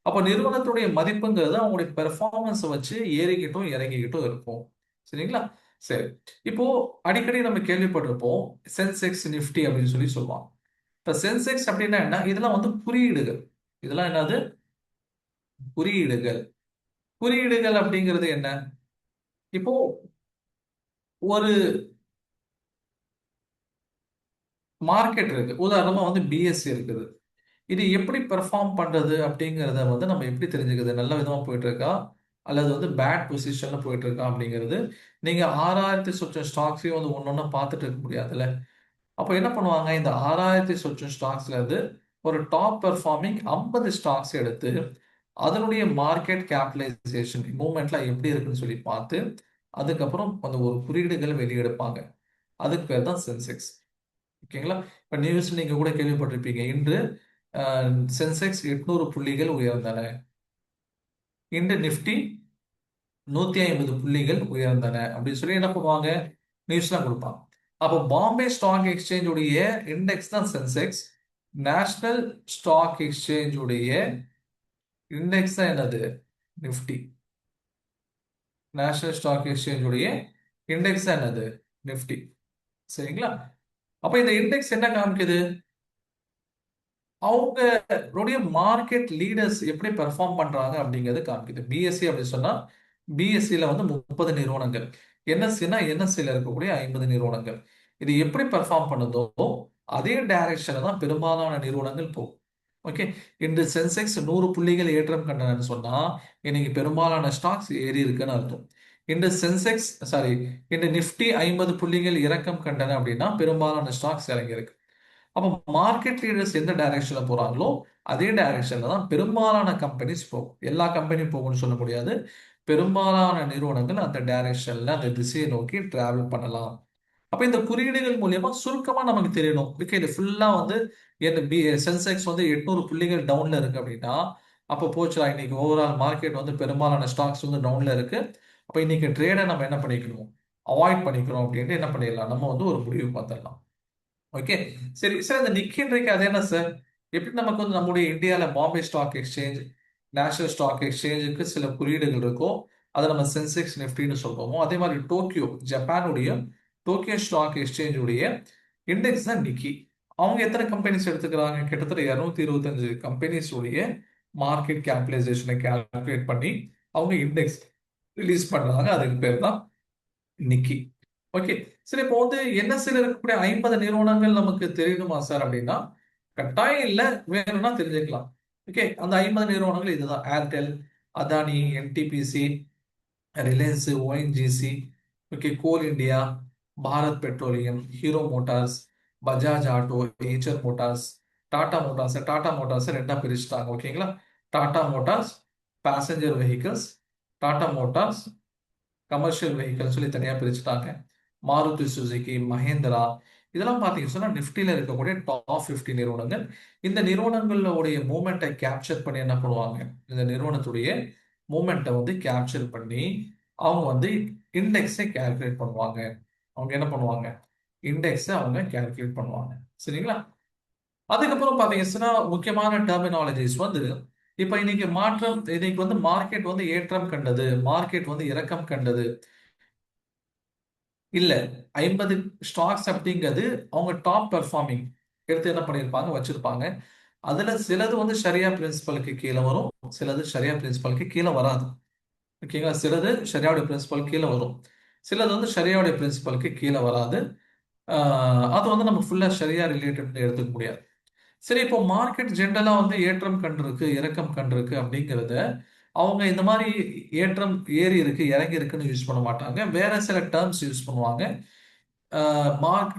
அப்போ நிறுவனத்துடைய மதிப்புங்கிறது அவங்களுடைய பெர்ஃபார்மன்ஸை வச்சு ஏறிக்கிட்டும் இறங்கிக்கிட்டும் இருக்கும். சரிங்களா? சரி. இப்போ அடிக்கடி நம்ம கேள்விப்பட்டிருப்போம் சென்செக்ஸ் நிஃப்டி அப்படின்னு சொல்லி சொல்லுவாங்க. இப்ப சென்செக்ஸ் அப்படின்னா என்ன? இதெல்லாம் வந்து குறியீடுகள். இதெல்லாம் என்னது? குறியீடுகள். குறியீடுகள் அப்படிங்கிறது என்ன? இப்போ ஒரு மார்க்கெட் இருக்கு. உதாரணமா வந்து பிஎஸ்சி இருக்குது. இது எப்படி பெர்ஃபார்ம் பண்றது அப்படிங்கிறத வந்து நம்ம எப்படி தெரிஞ்சுக்கிறது? நல்ல விதமா போயிட்டு இருக்கா? அல்லது வந்து பேட் பொசிஷன்ல போயிட்டு இருக்கா அப்படிங்கிறது, நீங்க 6000 சொச்சம் ஸ்டாக்ஸையும் வந்து ஒண்ணொண்ணா பார்த்துட்டு இருக்க முடியாதுல்ல. அப்போ என்ன பண்ணுவாங்க? இந்த 6000 சொச்சம் ஸ்டாக்ஸ்ல இருந்து ஒரு டாப் பெர்ஃபார்மிங் 50 ஸ்டாக்ஸ் எடுத்து அதனுடைய மார்க்கெட் கேபிடலைசேஷன் மூவ்மெண்ட்லாம் எப்படி இருக்குன்னு சொல்லி பார்த்து அதுக்கப்புறம் அந்த ஒரு குறியீடுகளை வெளியெடுப்பாங்க. அதுக்கு பேர் தான் சென்செக்ஸ். ஓகேங்களா? இப்ப நியூஸ் நீங்க கூட கேள்விப்பட்டிருப்பீங்க. இன்று சென்செக்ஸ் 800 புள்ளிகள் உயர்ந்தன. இன்று நிஃப்டி 150 புள்ளிகள் உயர்ந்தன அப்படின்னு சொல்லி என்ன பண்ணுவாங்க? நியூஸ்லாம் கொடுப்பாங்க. அப்போ பாம்பே ஸ்டாக் எக்ஸ்சேஞ்ச் உடைய இண்டெக்ஸ் தான் சென்செக்ஸ். நேஷனல் ஸ்டாக் எக்ஸ்சேஞ்ச் உடைய இண்டெக்ஸ் தான் என்னது? நிஃப்டி. நேஷனல் ஸ்டாக் எக்ஸ்சேஞ்ச் உடைய இண்டெக்ஸ் தான் என்னது? நிஃப்டி. சரிங்களா? அப்ப இந்த இண்டெக்ஸ் என்ன காமிக்குது? அவங்களுடைய மார்க்கெட் லீடர்ஸ் எப்படி பெர்ஃபார்ம் பண்றாங்க அப்படிங்கிறது காமிக்குது. பிஎஸ்சி அப்படின்னு சொன்னா பிஎஸ்சியில வந்து 30 நிறுவனங்கள், என்எஸ்சினா என்எஸ்சியில இருக்கக்கூடிய 50 நிறுவனங்கள். இது எப்படி பெர்ஃபார்ம் பண்ணுதோ அதே டைரக்ஷன்ல தான் பெரும்பாலான நிறுவனங்கள் போகும். ஓகே. இந்த சென்செக்ஸ் 100 புள்ளிகள் ஏற்றம் கண்டனன்னு சொன்னா இன்னைக்கு பெரும்பாலான ஸ்டாக்ஸ் ஏறி இருக்குன்னு அர்த்தம். இந்த சென்செக்ஸ் சாரி இந்த நிஃப்டி 50 புள்ளிகள் இறக்கம் கண்டன அப்படின்னா பெரும்பாலான ஸ்டாக்ஸ் இறங்கி இருக்கு. அப்போ மார்க்கெட் லீடர்ஸ் எந்த டைரக்ஷன்ல போறாங்களோ அதே டைரக்ஷன்ல தான் பெரும்பாலான கம்பெனிஸ் போகும். எல்லா கம்பெனியும் போகும்னு சொல்ல முடியாது. பெரும்பாலான நிறுவனங்கள் அந்த டைரக்ஷன்ல அந்த திசையை நோக்கி டிராவல் பண்ணலாம். அப்ப இந்த குறியீடுகள் மூலியமா சுருக்கமா நமக்கு தெரியணும். ஓகே, இது ஃபுல்லா வந்து சென்செக்ஸ் வந்து 800 புள்ளிகள் டவுன்ல இருக்கு அப்படின்னா அப்போ போச்சுடா, இன்னைக்கு ஓவரால் மார்க்கெட் வந்து பெரும்பாலான ஸ்டாக்ஸ் வந்து டவுன்ல இருக்கு. அப்ப இன்னைக்கு ட்ரேடை நம்ம என்ன பண்ணிக்கணும்? அவாய்ட் பண்ணிக்கிறோம் அப்படின்ட்டு என்ன பண்ணிடலாம்? நம்ம வந்து ஒரு முடிவு பார்த்துடலாம். ஓகே. சரி சார், இந்த நிக்கின்றைக்கு அது என்ன சார்? எப்படி நமக்கு வந்து நம்முடைய இந்தியால Bombay stock exchange, national stock எக்ஸ்சேஞ்சுக்கு சில குறியீடுகள் இருக்கோ அதை நம்ம சென்செக்ஸ் நிஃப்டின்னு சொல்றோமோ, அதே மாதிரி டோக்கியோ ஜப்பானுடைய டோக்கியோ ஸ்டாக் எக்ஸ்சேஞ்ச் உடைய இண்டெக்ஸ் தான் நிக்கி. அவங்க எத்தனை கம்பெனிஸ் எடுத்துக்கிறாங்க? கிட்டத்தட்ட 225 கம்பெனிஸ் உடைய மார்க்கெட் கேபிடலைசேஷனை கால்குலேட் பண்ணி அவங்க இண்டெக்ஸ் ரிலீஸ் பண்றாங்க. அதுக்கு பேர் தான் நிக்கி. ஓகே. சரி, இப்போ வந்து என்எஸ்சியில் இருக்கக்கூடிய 50 நிறுவனங்கள் நமக்கு தெரியணுமா சார் அப்படின்னா கட்டாயம் இல்லை, வேணும்னா தெரிஞ்சுக்கலாம். ஓகே. அந்த 50 நிறுவனங்கள் இதுதான்: Airtel, Adani, NTPC, Reliance, ONGC, okay, coal India, Bharat petroleum, Hero Motors, Bajaj auto, Eicher motors, Tata motors. Tata motors ரெண்டா பிரிச்சுட்டாங்க. ஓகேங்களா? Tata motors passenger vehicles, Tata motors commercial vehicle சொல்லி தனியாக பிரிச்சுட்டாங்க. மாருதி சுசுகி, மஹேந்திரா, இதெல்லாம் பார்த்தீங்கன்னு சொன்னா நிஃப்டியில் இருக்கக்கூடிய டாப் 50 நிறுவனங்கள். இந்த நிறுவனங்களுடைய மூமெண்ட்டை கேப்சர் பண்ணி என்ன பண்ணுவாங்க? இந்த நிறுவனத்துடைய மூமெண்ட்டை வந்து கேப்சர் பண்ணி அவங்க வந்து இண்டெக்ஸை கேல்குலேட் பண்ணுவாங்க. அவங்க என்ன பண்ணுவாங்க? இண்டெக்ஸை அவங்க கேல்குலேட் பண்ணுவாங்க. சரிங்களா? அதுக்கப்புறம் பார்த்தீங்கன்னா முக்கியமான டெர்மினாலஜிஸ் வந்து இப்ப இன்னைக்கு மாற்றம், இன்னைக்கு வந்து மார்க்கெட் வந்து ஏற்றம் கண்டது, மார்க்கெட் வந்து இறக்கம் கண்டது இல்ல. 50 ஸ்டாக்ஸ் அப்படிங்கிறது அவங்க டாப் பெர்ஃபார்மிங் எடுத்து என்ன பண்ணியிருப்பாங்க? வச்சிருப்பாங்க. அதுல சிலது வந்து ஷரியா பிரின்சிபலுக்கு கீழே வரும், சிலது ஷரியா பிரின்சிபலுக்கு கீழே வராது. ஓகேங்களா? சிலது ஷரியாவுடைய பிரின்சிபல் கீழே வரும், சிலது வந்து ஷரியாவுடைய பிரின்சிபலுக்கு கீழே வராது. அது வந்து நம்ம ஃபுல்லா ஷரியா ரிலேட்டட் எடுத்துக்க முடியாது. சரி, இப்போ மார்க்கெட் ஜென்ரலா வந்து ஏற்றம் கண்டிருக்கு, இறக்கம் கண்டிருக்கு அப்படிங்கிறத அவங்க இந்த மாதிரி ஏற்றம் ஏறி இருக்கு, இறங்கி இருக்குன்னு யூஸ் பண்ண மாட்டாங்க. வேற சில டேர்ம்ஸ் யூஸ் பண்ணுவாங்க.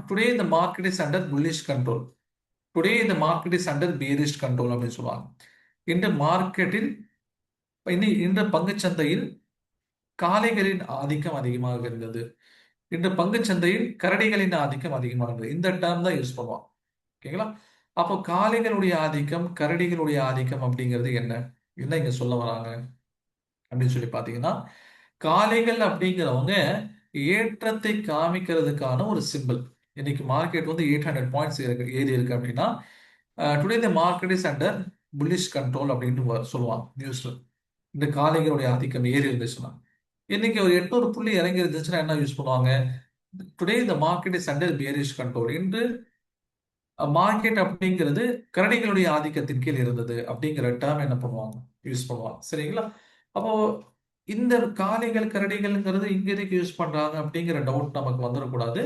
டுடே இந்த market is under bullish control, today இந்த market is under bearish control அப்படின்னு சொல்லுவாங்க. இந்த மார்க்கெட்டில் இந்த பங்குச்சந்தையில் காளைகளின் ஆதிக்கம் அதிகமாக இருந்தது, இந்த பங்குச்சந்தையில் கரடிகளின் ஆதிக்கம் அதிகமாக இருந்தது. இந்த டேர்ம் தான் யூஸ் பண்ணுவாங்க. ஓகேங்களா? அப்போ காளைகளுடைய ஆதிக்கம், கரடிகளுடைய ஆதிக்கம் அப்படிங்கிறது என்ன? என்ன இங்க சொல்ல வராங்க அப்படின்னு சொல்லி பாத்தீங்கன்னா, காளைகள் அப்படிங்கிறவங்க ஏற்றத்தை காமிக்கிறதுக்கான ஒரு சிம்பிள். இன்னைக்கு மார்க்கெட் வந்து 800 பாயிண்ட்ஸ் ஏறி இருக்கு அப்படின்னா, today the market is under bullish control அப்படின்னு சொல்லுவாங்க நியூஸ்ல. இந்த காளைகளுடைய ஆதிக்கம் ஏறி இருந்துச்சுன்னா, இன்னைக்கு ஒரு 800 புள்ளி இறங்கி இருந்துச்சுன்னா என்ன யூஸ் பண்ணுவாங்க? Today the market is under bearish control. இன்று மார்க்கெட் அப்படிங்கிறது கரடிகளுடைய ஆதிக்கத்தின் கீழ் இருந்தது அப்படிங்கிற டேர்ம் என்ன பண்ணுவாங்க? யூஸ் பண்ணுவாங்க. சரிங்களா? அப்போ இந்த காளைகள், கரடிகள்ங்கிறது இங்க எதுக்கு யூஸ் பண்றாங்க அப்படிங்கிற டவுட் நமக்கு வந்துடக்கூடாது.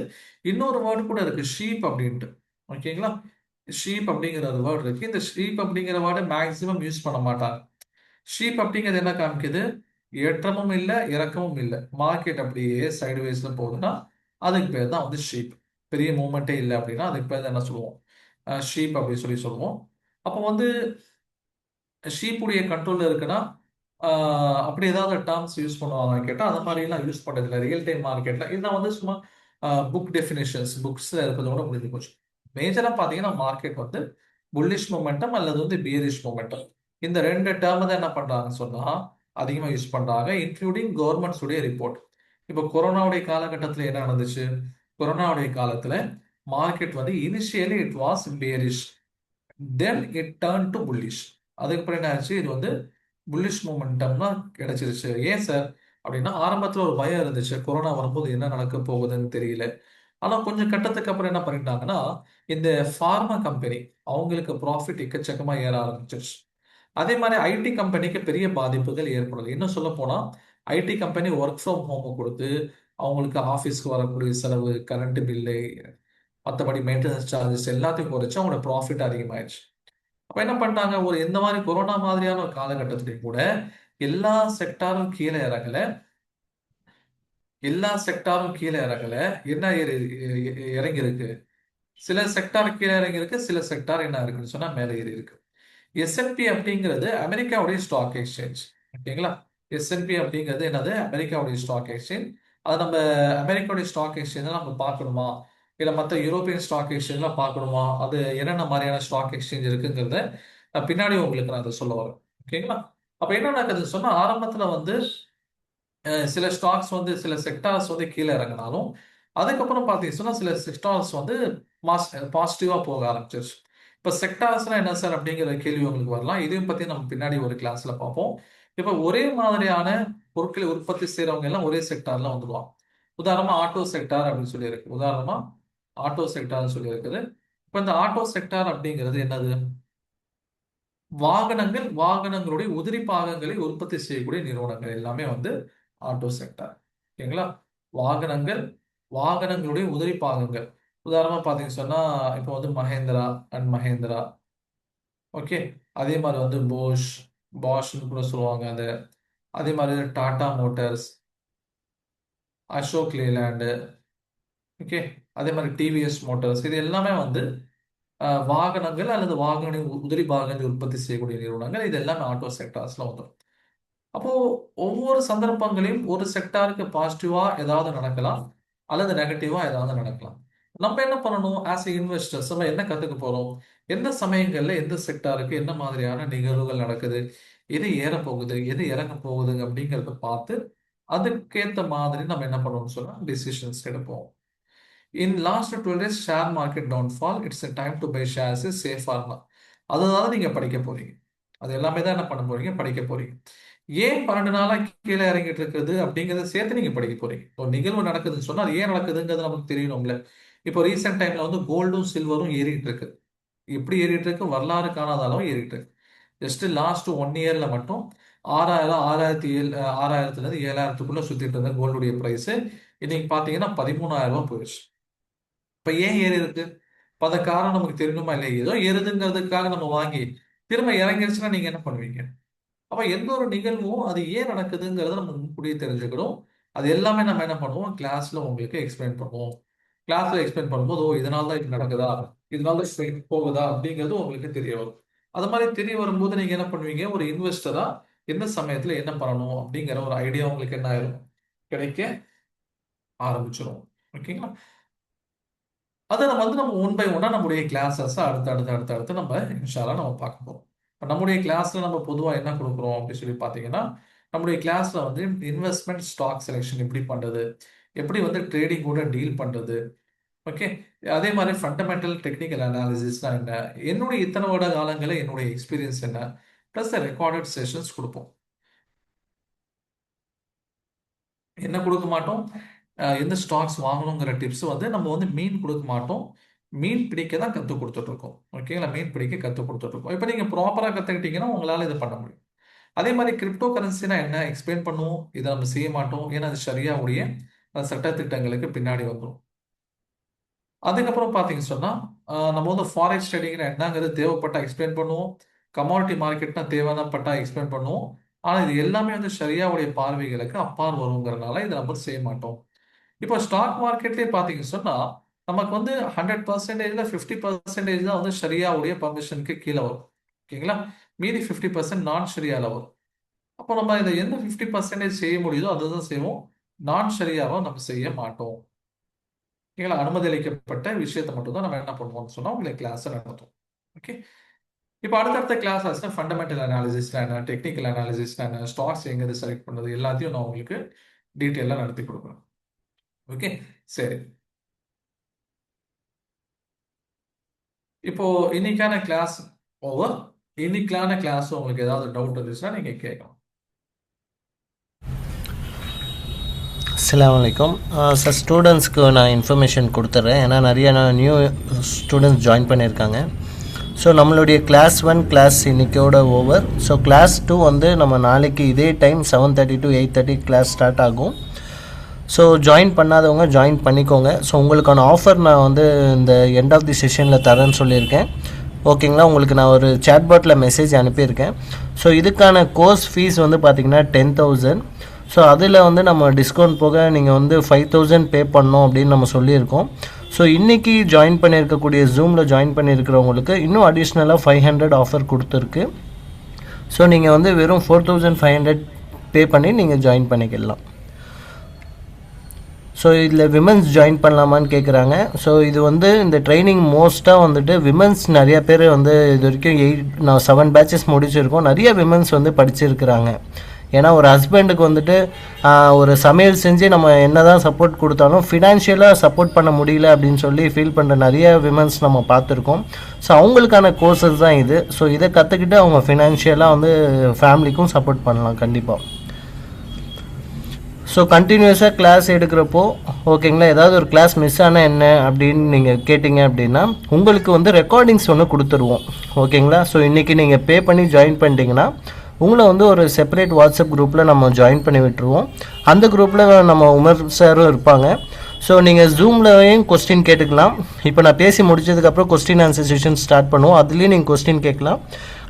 இன்னொரு வேர்டு கூட இருக்கு, ஷீப் அப்படின்ட்டு. ஓகேங்களா? ஷீப் அப்படிங்கிற ஒரு வேர்டு இருக்கு. இந்த ஷீப் அப்படிங்கிற வேர்டை மேக்சிமம் யூஸ் பண்ண மாட்டாங்க. ஷீப் அப்படிங்கிறது என்ன காமிக்குது? ஏற்றமும் இல்லை, இறக்கமும் இல்லை. மார்க்கெட் அப்படியே சைடுவேஸ்ல போகுதுன்னா அதுக்கு பேர் தான் வந்து ஷீப். பெரிய மூவ்மெண்ட்டே இல்லை அப்படின்னா அதுக்கு பேர் தான் என்ன சொல்லுவோம்? ஷீப் அப்படி சொல்லி சொல்லுவோம். அப்போ வந்து ஷீப்புடைய கண்ட்ரோல்ல இருக்குன்னா அப்படி ஏதாவது டேர்ம்ஸ் யூஸ் பண்ணுவாங்க கேட்டா அந்த மாதிரி எல்லாம் யூஸ் பண்றது இல்லை ரியல் டைம் மார்க்கெட்ல. இதெல்லாம் வந்து சும்மா புக் டெஃபினேஷன்ஸ் புக்ஸ்ல இருக்கிறதோட முடிஞ்சு போச்சு. மேஜரா பாத்தீங்கன்னா மார்க்கெட் வந்து புல்லிஷ் மொமெண்டம் அல்லது வந்து பியரிஷ் மொமெண்டம், இந்த ரெண்டு டேர்ம் தான் என்ன பண்றாங்கன்னு சொன்னா அதிகமா யூஸ் பண்றாங்க, இன்க்ளூடிங் கவர்மெண்ட்ஸ் உடைய ரிப்போர்ட். இப்போ கொரோனாவுடைய காலகட்டத்தில் என்ன நடந்துச்சு? கொரோனாவுடைய காலத்துல மார்க்கெட் வந்து initially it was bearish, then it turn to bullish. அதுக்கப்புறம் என்ன ஆச்சு? இது வந்து புல்லிஷ் மூமெண்டம்னா கிடைச்சிருச்சு. ஏன் சார் அப்படின்னா, ஆரம்பத்துல ஒரு பயம் இருந்துச்சு, கொரோனா வரும்போது என்ன நடக்க போகுதுன்னு தெரியல. ஆனா கொஞ்சம் கட்டத்துக்கு அப்புறம் என்ன பண்ணிட்டாங்கன்னா, இந்த ஃபார்மா கம்பெனி அவங்களுக்கு ப்ராஃபிட் எக்கச்சக்கமா ஏற ஆரம்பிச்சிருச்சு. அதே மாதிரி ஐடி கம்பெனிக்கு பெரிய பாதிப்புகள் ஏற்படுது. இன்னும் சொல்ல போனா IT company work from home கொடுத்து அவங்களுக்கு ஆஃபீஸ்க்கு வரக்கூடிய செலவு, கரண்ட் பில்லு, மற்றபடி மெயின்டெனன்ஸ் சார்ஜஸ் எல்லாத்தையும் குறைச்சு அவங்களோட ப்ராஃபிட் அதிகமாயிடுச்சு. அப்ப என்ன பண்ணிட்டாங்க? ஒரு இந்த மாதிரி கொரோனா மாதிரியான ஒரு காலகட்டத்திலையும் கூட எல்லா செக்டாரும் கீழே இறங்கல. எல்லா செக்டாரும் கீழே இறங்கல. என்ன இறங்கி இருக்கு? சில செக்டார் கீழே இறங்கி இருக்கு, சில செக்டார் என்ன இருக்குன்னு சொன்னா மேலே ஏறி இருக்கு. எஸ்என்பி அப்படிங்கிறது அமெரிக்காவுடைய ஸ்டாக் எக்ஸ்சேஞ்ச். ஓகேங்களா? எஸ்என்பி அப்படிங்கிறது என்னது? அமெரிக்காவுடைய ஸ்டாக் எக்ஸ்சேஞ்ச். அது நம்ம அமெரிக்காவுடைய ஸ்டாக் எக்ஸ்சேஞ்ச் நம்ம பார்க்கணுமா, இல்ல மற்ற யூரோப்பியன் ஸ்டாக் எக்ஸ்சேஞ்ச்லாம் பார்க்கணுமா, அது என்னென்ன மாதிரியான ஸ்டாக் எக்ஸ்சேஞ்ச் இருக்குங்கிறத பின்னாடி உங்களுக்கு நான் அதை சொல்ல வரேன். ஓகேங்களா? அப்ப என்ன நடக்குதுன்னு சொன்னா ஆரம்பத்துல வந்து சில ஸ்டாக்ஸ் வந்து சில செக்டார்ஸ் வந்து கீழே இறங்கினாலும் அதுக்கப்புறம் பார்த்தீங்கன்னா சில செக்டார்ஸ் வந்து பாசிட்டிவா போக ஆரம்பிச்சிருச்சு. இப்போ செக்டார்ஸ்லாம் என்ன சார் அப்படிங்கிற கேள்வி உங்களுக்கு வரலாம். இதையும் பத்தி நம்ம பின்னாடி ஒரு கிளாஸ்ல பார்ப்போம். இப்போ ஒரே மாதிரியான பொருட்களை உற்பத்தி செய்யறவங்க எல்லாம் ஒரே செக்டார்ல வந்துடுவாங்க. உதாரணமா ஆட்டோ செக்டார் அப்படின்னு சொல்லி இருக்கு. உதாரணமா ஆட்டோ செக்டார்னு சொல்லி இருக்குது. இப்போ இந்த ஆட்டோ செக்டார் அப்படிங்கிறது என்னது? வாகனங்கள், வாகனங்களுடைய உதிரி பாகங்களை உற்பத்தி செய்யக்கூடிய நிறுவனங்கள் எல்லாமே வந்து ஆட்டோ செக்டார். ஓகேங்களா? வாகனங்கள், வாகனங்களுடைய உதிரி பாகங்கள். உதாரணமா பாத்தீங்கன்னு சொன்னா இப்போ வந்து மஹேந்திரா அண்ட் மஹேந்திரா. ஓகே. அதே மாதிரி வந்து பாஷ்ன்னு கூட சொல்லுவாங்க அது. அதே மாதிரி Tata Motors, Ashok Leyland. Okay. அதே மாதிரி டிவிஎஸ் மோட்டார்ஸ். இது எல்லாமே வந்து வாகனங்கள் அல்லது வாகன உதிரி பாகங்கள் உற்பத்தி செய்யக்கூடிய நிறுவனங்கள். இது எல்லாமே ஆட்டோ செக்டார்ஸ்ல வந்துடும். அப்போ ஒவ்வொரு சந்தர்ப்பங்களையும் ஒரு செக்டாருக்கு பாசிட்டிவா ஏதாவது நடக்கலாம் அல்லது நெகட்டிவா ஏதாவது நடக்கலாம். நம்ம என்ன பண்ணணும்? ஆஸ் எ இன்வெஸ்டர்ஸ் நம்ம என்ன கத்துக்க போறோம்? எந்த சமயங்கள்ல எந்த செக்டாருக்கு என்ன மாதிரியான நிகழ்வுகள் நடக்குது, எது ஏற போகுது, எது இறங்க போகுது அப்படிங்கிறத பார்த்து அதுக்கேத்த மாதிரி நம்ம என்ன பண்ணணும்னு சொன்னா டிசிஷன்ஸ் எடுப்போம். In last 12 days share market downfall, it's a time to buy shares is safe or not. அதுதான் நீங்க படிக்க போறீங்க. அது எல்லாமே தான் என்ன பண்ண போறீங்க? படிக்க போறீங்க. ஏன் 12 நாளா கீழே இறங்கிட்டு இருக்குது அப்படிங்கறத சேர்த்து நீங்க படிக்க போறீங்க. ஒரு நிகழ்வு நடக்குதுன்னு சொன்னா அது ஏன் நடக்குதுங்கிறது நமக்கு தெரியணும்ல. இப்போ ரீசெண்ட் டைம்ல வந்து கோல்டும் சில்வரும் ஏறிட்டு இருக்கு. எப்படி ஏறிட்டு இருக்கு? வரலாறு காணாத அளவு ஏறிட்டு இருக்கு. ஜஸ்ட் லாஸ்ட் 1 இயர்ல மட்டும் 6000, 6000 இருந்து 7000க்குள்ள சுத்திட்டு இருந்த கோல்டுடைய பிரைஸ் இன்னைக்கு பாத்தீங்கன்னா 13,000 ரூபாய் போயிடுச்சு. இப்ப ஏன் ஏறி இருக்கு? இப்ப அந்த காரணம் நமக்கு தெரியணுமா இல்லையா? ஏதோ ஏறுதுங்கிறதுக்காக நம்ம வாங்கி திரும்ப இறங்கிருச்சுன்னா நீங்க என்ன பண்ணுவீங்க? அப்ப எந்த ஒரு நிகழ்வும் அது ஏன் நடக்குதுங்கிறத நம்ம முன்கூட்டியே தெரிஞ்சுக்கணும். அது எல்லாமே நம்ம என்ன பண்ணுவோம்? கிளாஸ்ல உங்களுக்கு எக்ஸ்பிளைன் பண்ணுவோம். கிளாஸ்ல எக்ஸ்பிளைன் பண்ணும்போது ஓ இதனால தான் இது நடக்குதா, இதனால தான் இது போகுதா அப்படிங்கிறது உங்களுக்கு தெரிய வரும். அது மாதிரி தெரிய வரும்போது நீங்க என்ன பண்ணுவீங்க? ஒரு இன்வெஸ்டரா எந்த சமயத்துல என்ன பண்ணணும் அப்படிங்கிற ஒரு ஐடியா உங்களுக்கு என்ன ஆயிரும்? கிடைக்க ஆரம்பிச்சிடும். ஓகேங்களா? அதை நம்ம ஒன் பை ஒன்னா நம்முடைய கிளாஸஸ் அடுத்து நம்ம இன்ஷால்லா நம்ம பார்க்க போறோம். இப்போ நம்முடைய கிளாஸ்ல நம்ம பொதுவாக என்ன கொடுக்குறோம் அப்படின்னு சொல்லி பார்த்தீங்கன்னா, நம்முடைய கிளாஸ்ல வந்து இன்வெஸ்ட்மெண்ட் ஸ்டாக் செலெக்ஷன் எப்படி பண்றது, எப்படி வந்து ட்ரேடிங் கூட டீல் பண்றது, ஓகே, அதே மாதிரி ஃபண்டமெண்டல் டெக்னிக்கல் அனாலிசிஸ்னா என்ன, என்னுடைய இத்தனை வருட காலங்களில் என்னுடைய எக்ஸ்பீரியன்ஸ் என்ன, ப்ளஸ் ரெக்கார்டட் செஷன்ஸ் கொடுப்போம். என்ன கொடுக்க மாட்டோம், எந்த ஸ்டாக்ஸ் வாங்கணுங்கிற டிப்ஸ் வந்து நம்ம வந்து மீன் கொடுக்க மாட்டோம். மீன் பிடிக்க தான் கற்றுக் கொடுத்துட்ருக்கோம். ஓகேங்களா, மீன் பிடிக்க கற்றுக் கொடுத்துட்ருக்கோம். இப்போ நீங்கள் ப்ராப்பராக கற்றுக்கிட்டீங்கன்னா உங்களால் இதை பண்ண முடியும். அதே மாதிரி கிரிப்டோ கரன்சினா என்ன எக்ஸ்பிளைன் பண்ணுவோம். இதை நம்ம செய்ய மாட்டோம், ஏன்னா அது சரியாவுடைய சட்டத்திட்டங்களுக்கு பின்னாடி வந்துடும். அதுக்கப்புறம் பார்த்தீங்கன்னு சொன்னால் நம்ம வந்து ஃபாரெக்ஸ் ட்ரேடிங்னா என்னங்கிறது தேவைப்பட்டால் எக்ஸ்பிளைன் பண்ணுவோம். கமாடிட்டி மார்க்கெட்னா தேவைப்பட்டா எக்ஸ்பிளைன் பண்ணுவோம். ஆனால் இது எல்லாமே வந்து ஷரியாவுடைய பார்வைகளுக்கு அப்பால் வருங்கிறனால இதை நம்ம செய்ய மாட்டோம். இப்போ ஸ்டாக் மார்க்கெட்லேயே பார்த்தீங்கன்னு சொன்னால் நமக்கு வந்து 100%ல 50% தான் வந்து ஷரியாவுடைய பர்மிஷனுக்கு கீழே வரும். ஓகேங்களா, மீதி 50% நான் ஷரியாவில் வரும். அப்போ நம்ம இதை எந்த 50% செய்ய முடியுதோ அதை தான் செய்வோம். நான் ஷரியாவை நம்ம செய்ய மாட்டோம். ஓகேங்களா, அனுமதி அளிக்கப்பட்ட விஷயத்தை மட்டும் தான் நம்ம என்ன பண்ணுவோம்னு சொன்னால் உங்களுக்கு கிளாஸை நடத்தும். ஓகே, இப்போ அடுத்தடுத்த கிளாஸஸ் ஃபண்டமெண்டல் அனாலிசிஸ்னா என்ன, டெக்னிக்கல் அனாலிசிஸ்னா என்ன, ஸ்டாக்ஸ் எங்கே செலக்ட் பண்ணுறது, எல்லாத்தையும் நான் உங்களுக்கு டீட்டெயிலாக நடத்தி கொடுக்குறேன். ஓகே, சரி. இப்போ இன்னைக்கான கிளாஸ் ஓவர். இன்னைக்கான கிளாஸ் உங்களுக்கு ஏதாவது டவுட் இருந்துச்சுன்னா நீங்க கேட்கலாம். அஸ்ஸலாமு அலைக்கும் சார். ஸ்டூடெண்ட்ஸ்க்கு நான் இன்ஃபர்மேஷன் கொடுத்துட்றேன், ஏன்னா நிறைய நியூ ஸ்டூடெண்ட்ஸ் ஜாயின் பண்ணியிருக்காங்க. ஸோ நம்மளுடைய கிளாஸ் 1 கிளாஸ் இன்றைக்கோட ஓவர். ஸோ கிளாஸ் 2 வந்து நம்ம நாளைக்கு இதே டைம் 7:30 to 8:30 கிளாஸ் ஸ்டார்ட் ஆகும். ஸோ ஜாயின் பண்ணாதவங்க ஜாயின் பண்ணிக்கோங்க. ஸோ உங்களுக்கான ஆஃபர் நான் வந்து இந்த எண்ட் ஆஃப் தி செஷனில் தரேன்னு சொல்லியிருக்கேன். ஓகேங்களா, உங்களுக்கு நான் ஒரு சேட்பாட்டில் மெசேஜ் அனுப்பியிருக்கேன். ஸோ இதுக்கான கோர்ஸ் ஃபீஸ் வந்து பார்த்திங்கன்னா 10,000. ஸோ அதில் வந்து நம்ம டிஸ்கவுண்ட் போக நீங்கள் வந்து 5,000 பே பண்ணோம் அப்படின்னு நம்ம சொல்லியிருக்கோம். ஸோ இன்றைக்கி ஜாயின் பண்ணியிருக்கக்கூடிய ஜூமில் ஜாயின் பண்ணியிருக்கிறவங்களுக்கு இன்னும் அடிஷ்னலாக 500 ஆஃபர் கொடுத்துருக்கு. ஸோ நீங்கள் வந்து வெறும் 4,500 பே பண்ணி நீங்கள் ஜாயின் பண்ணிக்கலாம். ஸோ இதில் விமென்ஸ் ஜாயின் பண்ணலாமான்னு கேட்குறாங்க. ஸோ இது வந்து இந்த ட்ரைனிங் மோஸ்ட்டாக வந்துட்டு விமென்ஸ் நிறையா பேர் வந்து இது வரைக்கும் 7 பேட்சஸ் முடிச்சிருக்கோம். நிறைய விமென்ஸ் வந்து படிச்சிருக்கிறாங்க. ஏன்னா ஒரு ஹஸ்பண்டுக்கு வந்துட்டு ஒரு சமையல் செஞ்சு நம்ம என்ன தான் சப்போர்ட் கொடுத்தாலும் ஃபினான்ஷியலாக சப்போர்ட் பண்ண முடியல அப்படின்னு சொல்லி ஃபீல் பண்ணுற நிறைய விமென்ஸ் நம்ம பார்த்துருக்கோம். ஸோ அவங்களுக்கான கோர்சஸ் தான் இது. ஸோ இதை கற்றுக்கிட்டு அவங்க ஃபினான்ஷியலாக வந்து ஃபேமிலிக்கும் சப்போர்ட் பண்ணலாம் கண்டிப்பாக. ஸோ கண்டினியூஸாக கிளாஸ் எடுக்கிறப்போ ஓகேங்களா, ஏதாவது ஒரு கிளாஸ் மிஸ் ஆனால் என்ன அப்படின்னு நீங்கள் கேட்டிங்க அப்படின்னா உங்களுக்கு வந்து ரெக்கார்டிங்ஸ் ஒன்று கொடுத்துருவோம். ஓகேங்களா, ஸோ இன்றைக்கி நீங்கள் பே பண்ணி ஜாயின் பண்ணிட்டீங்கன்னா உங்களை வந்து ஒரு செப்பரேட் வாட்ஸ்அப் குரூப்பில் நம்ம ஜாயின் பண்ணி விட்டுருவோம். அந்த குரூப்பில் நம்ம உமர் சாரும் இருப்பாங்க. ஸோ நீங்கள் ஜூம்லையும் கொஸ்டின் கேட்டுக்கலாம். இப்போ நான் பேசி முடிச்சதுக்கப்புறம் கொஸ்டின் ஆன்சர் செஷன் ஸ்டார்ட் பண்ணுவோம். அதுலேயும் நீங்கள் கொஸ்டின் கேட்கலாம்.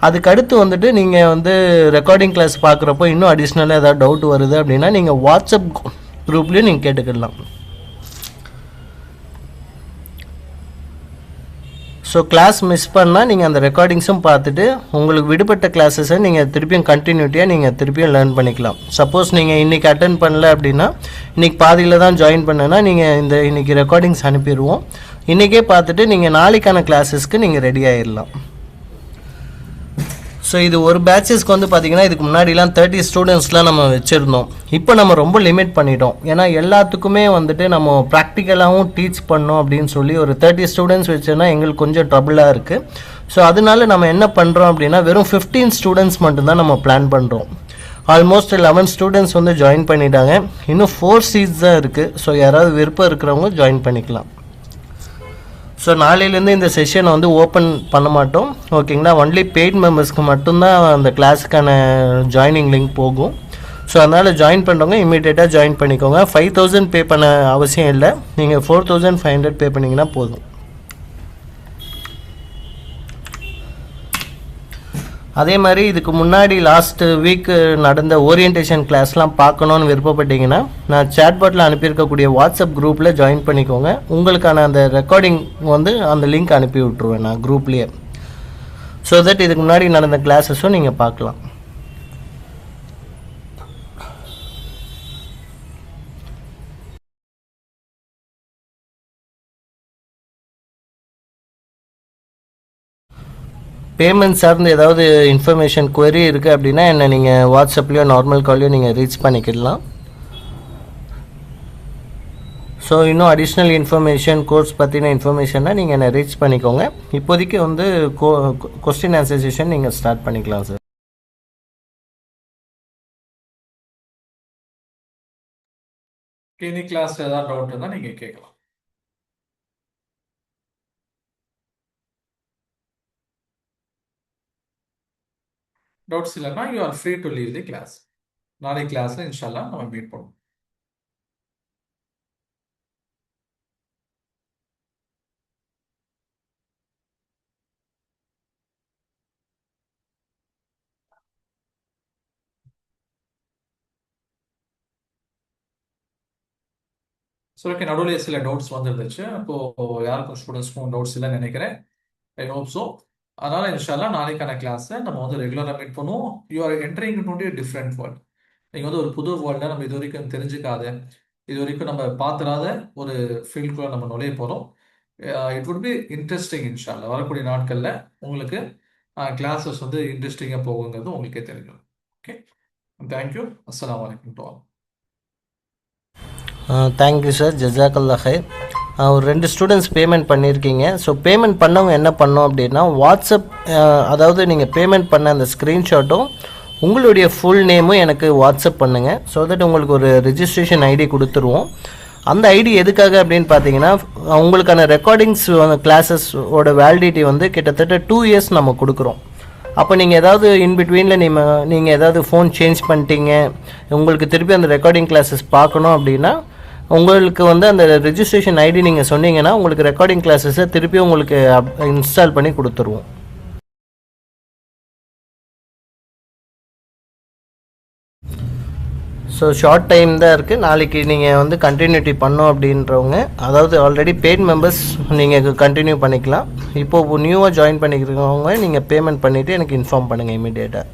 அதுக்கடுத்து வந்துட்டு நீங்கள் வந்து ரெக்கார்டிங் கிளாஸ் பார்க்குறப்போ இன்னும் அடிஷ்னலாக ஏதாவது டவுட் வருது அப்படின்னா நீங்கள் வாட்ஸ்அப் குரூப்லேயும் நீங்கள் கேட்டுக்கலாம். ஸோ கிளாஸ் மிஸ் பண்ணால் நீங்கள் அந்த ரெக்கார்டிங்ஸும் பார்த்துட்டு உங்களுக்கு விடுபட்ட கிளாஸஸை நீங்கள் திருப்பியும் கண்டினியூட்டியாக நீங்கள் திருப்பியும் லேர்ன் பண்ணிக்கலாம். சப்போஸ் நீங்கள் இன்றைக்கி அட்டன் பண்ணல அப்படின்னா இன்றைக்கி பாதியில் தான் ஜாயின் பண்ணேன்னா நீங்கள் இன்றைக்கி ரெக்கார்டிங்ஸ் அனுப்பிடுவோம். இன்றைக்கே பார்த்துட்டு நீங்கள் நாளைக்கான கிளாஸஸ்க்கு நீங்கள் ரெடி ஆகிடலாம். ஸோ இது ஒரு பேட்சஸ்க்கு வந்து பார்த்திங்கன்னா இதுக்கு முன்னாடிலாம் 30 ஸ்டூடெண்ட்ஸ்லாம் நம்ம வச்சுருந்தோம். இப்போ நம்ம ரொம்ப லிமிட் பண்ணிட்டோம். ஏன்னா எல்லாத்துக்குமே வந்துட்டு நம்ம ப்ராக்டிக்கலாகவும் டீச் பண்ணோம் அப்படின்னு சொல்லி ஒரு 30 ஸ்டூடெண்ட்ஸ் வச்சோன்னா எங்களுக்கு கொஞ்சம் ட்ரபிளாக இருக்குது. ஸோ அதனால நம்ம என்ன பண்ணுறோம் அப்படின்னா வெறும் 15 ஸ்டூடெண்ட்ஸ் மட்டும்தான் நம்ம பிளான் பண்ணுறோம். ஆல்மோஸ்ட் 11 ஸ்டூடெண்ட்ஸ் வந்து ஜாயின் பண்ணிட்டாங்க. இன்னும் 4 சீட்ஸ் தான் இருக்குது. ஸோ யாராவது விருப்பம் இருக்கிறவங்க ஜாயின் பண்ணிக்கலாம். ஸோ நாளையிலேருந்து இந்த செஷனை வந்து ஓப்பன் பண்ண மாட்டோம். ஓகேங்களா, ஒன்லி பெய்ட் மெம்பர்ஸ்க்கு மட்டும்தான் அந்த கிளாஸுக்கான ஜாயினிங் லிங்க் போகும். ஸோ அதனால் ஜாயின் பண்ணுறவங்க இமீடியட்டாக ஜாயின் பண்ணிக்கோங்க. 5,000 பே பண்ண அவசியம் இல்லை. நீங்கள் 4,500 பே பண்ணிங்கன்னா போதும். அதே மாதிரி இதுக்கு முன்னாடி லாஸ்ட் வீக் நடந்த ஓரியன்டேஷன் கிளாஸ்லாம் பார்க்கணுன்னு விருப்பப்பட்டீங்கன்னா நான் சேட்பாட்டில் அனுப்பியிருக்கக்கூடிய வாட்ஸ்அப் குரூப்பில் ஜாயின் பண்ணிக்கோங்க. உங்களுக்கான அந்த ரெக்கார்டிங் வந்து அந்த லிங்க் அனுப்பி விட்ருவேன் நான் குரூப்லேயே. ஸோ தட் இதுக்கு முன்னாடி நடந்த கிளாஸஸும் நீங்கள் பார்க்கலாம். பேமெண்ட் சார்ந்து ஏதாவது இன்ஃபர்மேஷன் query இருக்குது அப்படின்னா என்ன நீங்கள் வாட்ஸ்அப்லேயோ நார்மல் கால்லையோ நீங்கள் ரீச் பண்ணிக்கிடலாம். ஸோ இன்னும் அடிஷ்னல் இன்ஃபர்மேஷன் கோர்ஸ் பற்றின இன்ஃபர்மேஷன்னா நீங்கள் என்னை ரீச் பண்ணிக்கோங்க. இப்போதைக்கு வந்து கொஸ்டின் ஆன்சர் செஷன் நீங்கள் ஸ்டார்ட் பண்ணிக்கலாம் சார். எனி கிளாஸ் ஏதாவது டவுட் இருந்தால் நீங்கள் கேட்கலாம். டவுட்ஸ் இல்லைன்னா you are free to leave the class. நாளைக்கு கிளாஸில் இன்ஷால்லா நம்ம மீட் பண்ணுவோம். ஸோ ஓகே, நடுவில் சில டவுட்ஸ் வந்துருந்துச்சு. அப்போது யாருக்கும் ஸ்டூடெண்ட்ஸ்க்கும் டவுட்ஸ் இல்லைன்னு நினைக்கிறேன். I hope so. அதனால் இன்ஷால்லா நாளைக்கான கிளாஸில் நம்ம வந்து ரெகுலராக மீட் பண்ணுவோம். You are entering into different world. நீங்கள் வந்து ஒரு புது வேர்ல்டை நம்ம இது வரைக்கும் தெரிஞ்சுக்காத, இது வரைக்கும் நம்ம பார்த்துடாத ஒரு ஃபீல்டுக்குள்ளே நம்ம நுழைய போகிறோம். இட் வுட் பி இன்ட்ரெஸ்டிங் இன்ஷால்லா. வரக்கூடிய நாட்களில் உங்களுக்கு கிளாஸஸ் வந்து இன்ட்ரெஸ்டிங்காக போகுங்கிறது உங்களுக்கே தெரியும். Okay, thank you. அஸ்ஸலாமு அலைக்கும் டு ஆல். தேங்க்யூ சார், ஜஸாக்கல்லா ஹைர். ஒரு 2 ஸ்டூடெண்ட்ஸ் பேமெண்ட் பண்ணியிருக்கீங்க. ஸோ பேமெண்ட் பண்ணவங்க என்ன பண்ணோம் அப்படின்னா வாட்ஸ்அப், அதாவது நீங்கள் பேமெண்ட் பண்ண அந்த ஸ்க்ரீன்ஷாட்டும் உங்களுடைய ஃபுல் நேமும் எனக்கு வாட்ஸ்அப் பண்ணுங்கள். ஸோ தட் உங்களுக்கு ஒரு ரெஜிஸ்ட்ரேஷன் ஐடி கொடுத்துருவோம். அந்த ஐடி எதுக்காக அப்படின்னு பார்த்தீங்கன்னா உங்களுக்கான ரெக்கார்டிங்ஸ் கிளாஸஸோட வேலிடிட்டி வந்து கிட்டத்தட்ட 2 இயர்ஸ் நம்ம கொடுக்குறோம். அப்போ நீங்கள் ஏதாவது இன்பிட்வீனில் நீங்கள் ஏதாவது ஃபோன் சேஞ்ச் பண்ணிட்டீங்க, உங்களுக்கு திருப்பி அந்த ரெக்கார்டிங் கிளாஸஸ் பார்க்கணும் அப்படின்னா உங்களுக்கு வந்து அந்த ரெஜிஸ்ட்ரேஷன் ஐடி நீங்கள் சொன்னீங்கன்னா உங்களுக்கு ரெக்கார்டிங் கிளாஸஸை திருப்பி உங்களுக்கு இன்ஸ்டால் பண்ணி கொடுத்துருவோம். ஸோ ஷார்ட் டைம் தான் இருக்குது. நாளைக்கு நீங்கள் வந்து கண்டினியூட்டி பண்ணோம் அப்படின்றவங்க, அதாவது ஆல்ரெடி பெய்ட் மெம்பர்ஸ் நீங்கள் கண்டினியூ பண்ணிக்கலாம். இப்போது நியூவாக ஜாயின் பண்ணிக்கிறவங்க நீங்கள் பேமெண்ட் பண்ணிவிட்டு எனக்கு இன்ஃபார்ம் பண்ணுங்கள் இமீடியட்டாக.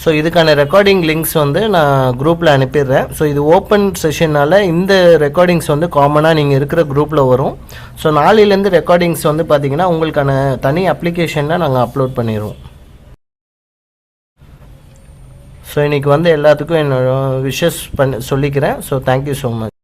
ஸோ இதுக்கான ரெக்கார்டிங் லிங்க்ஸ் வந்து நான் குரூப்பில் அனுப்பிடுறேன். ஸோ இது ஓப்பன் செஷனால் இந்த ரெக்கார்டிங்ஸ் வந்து காமனாக நீங்கள் இருக்கிற குரூப்பில் வரும். ஸோ நாளையிலேருந்து ரெக்கார்டிங்ஸ் வந்து பார்த்திங்கன்னா உங்களுக்கான தனி அப்ளிகேஷனில் நாங்கள் அப்லோட் பண்ணிடுவோம். ஸோ இன்றைக்கி வந்து எல்லாத்துக்கும் என்னோட விஷஸ் சொல்லிக்கிறேன். So thank you so much.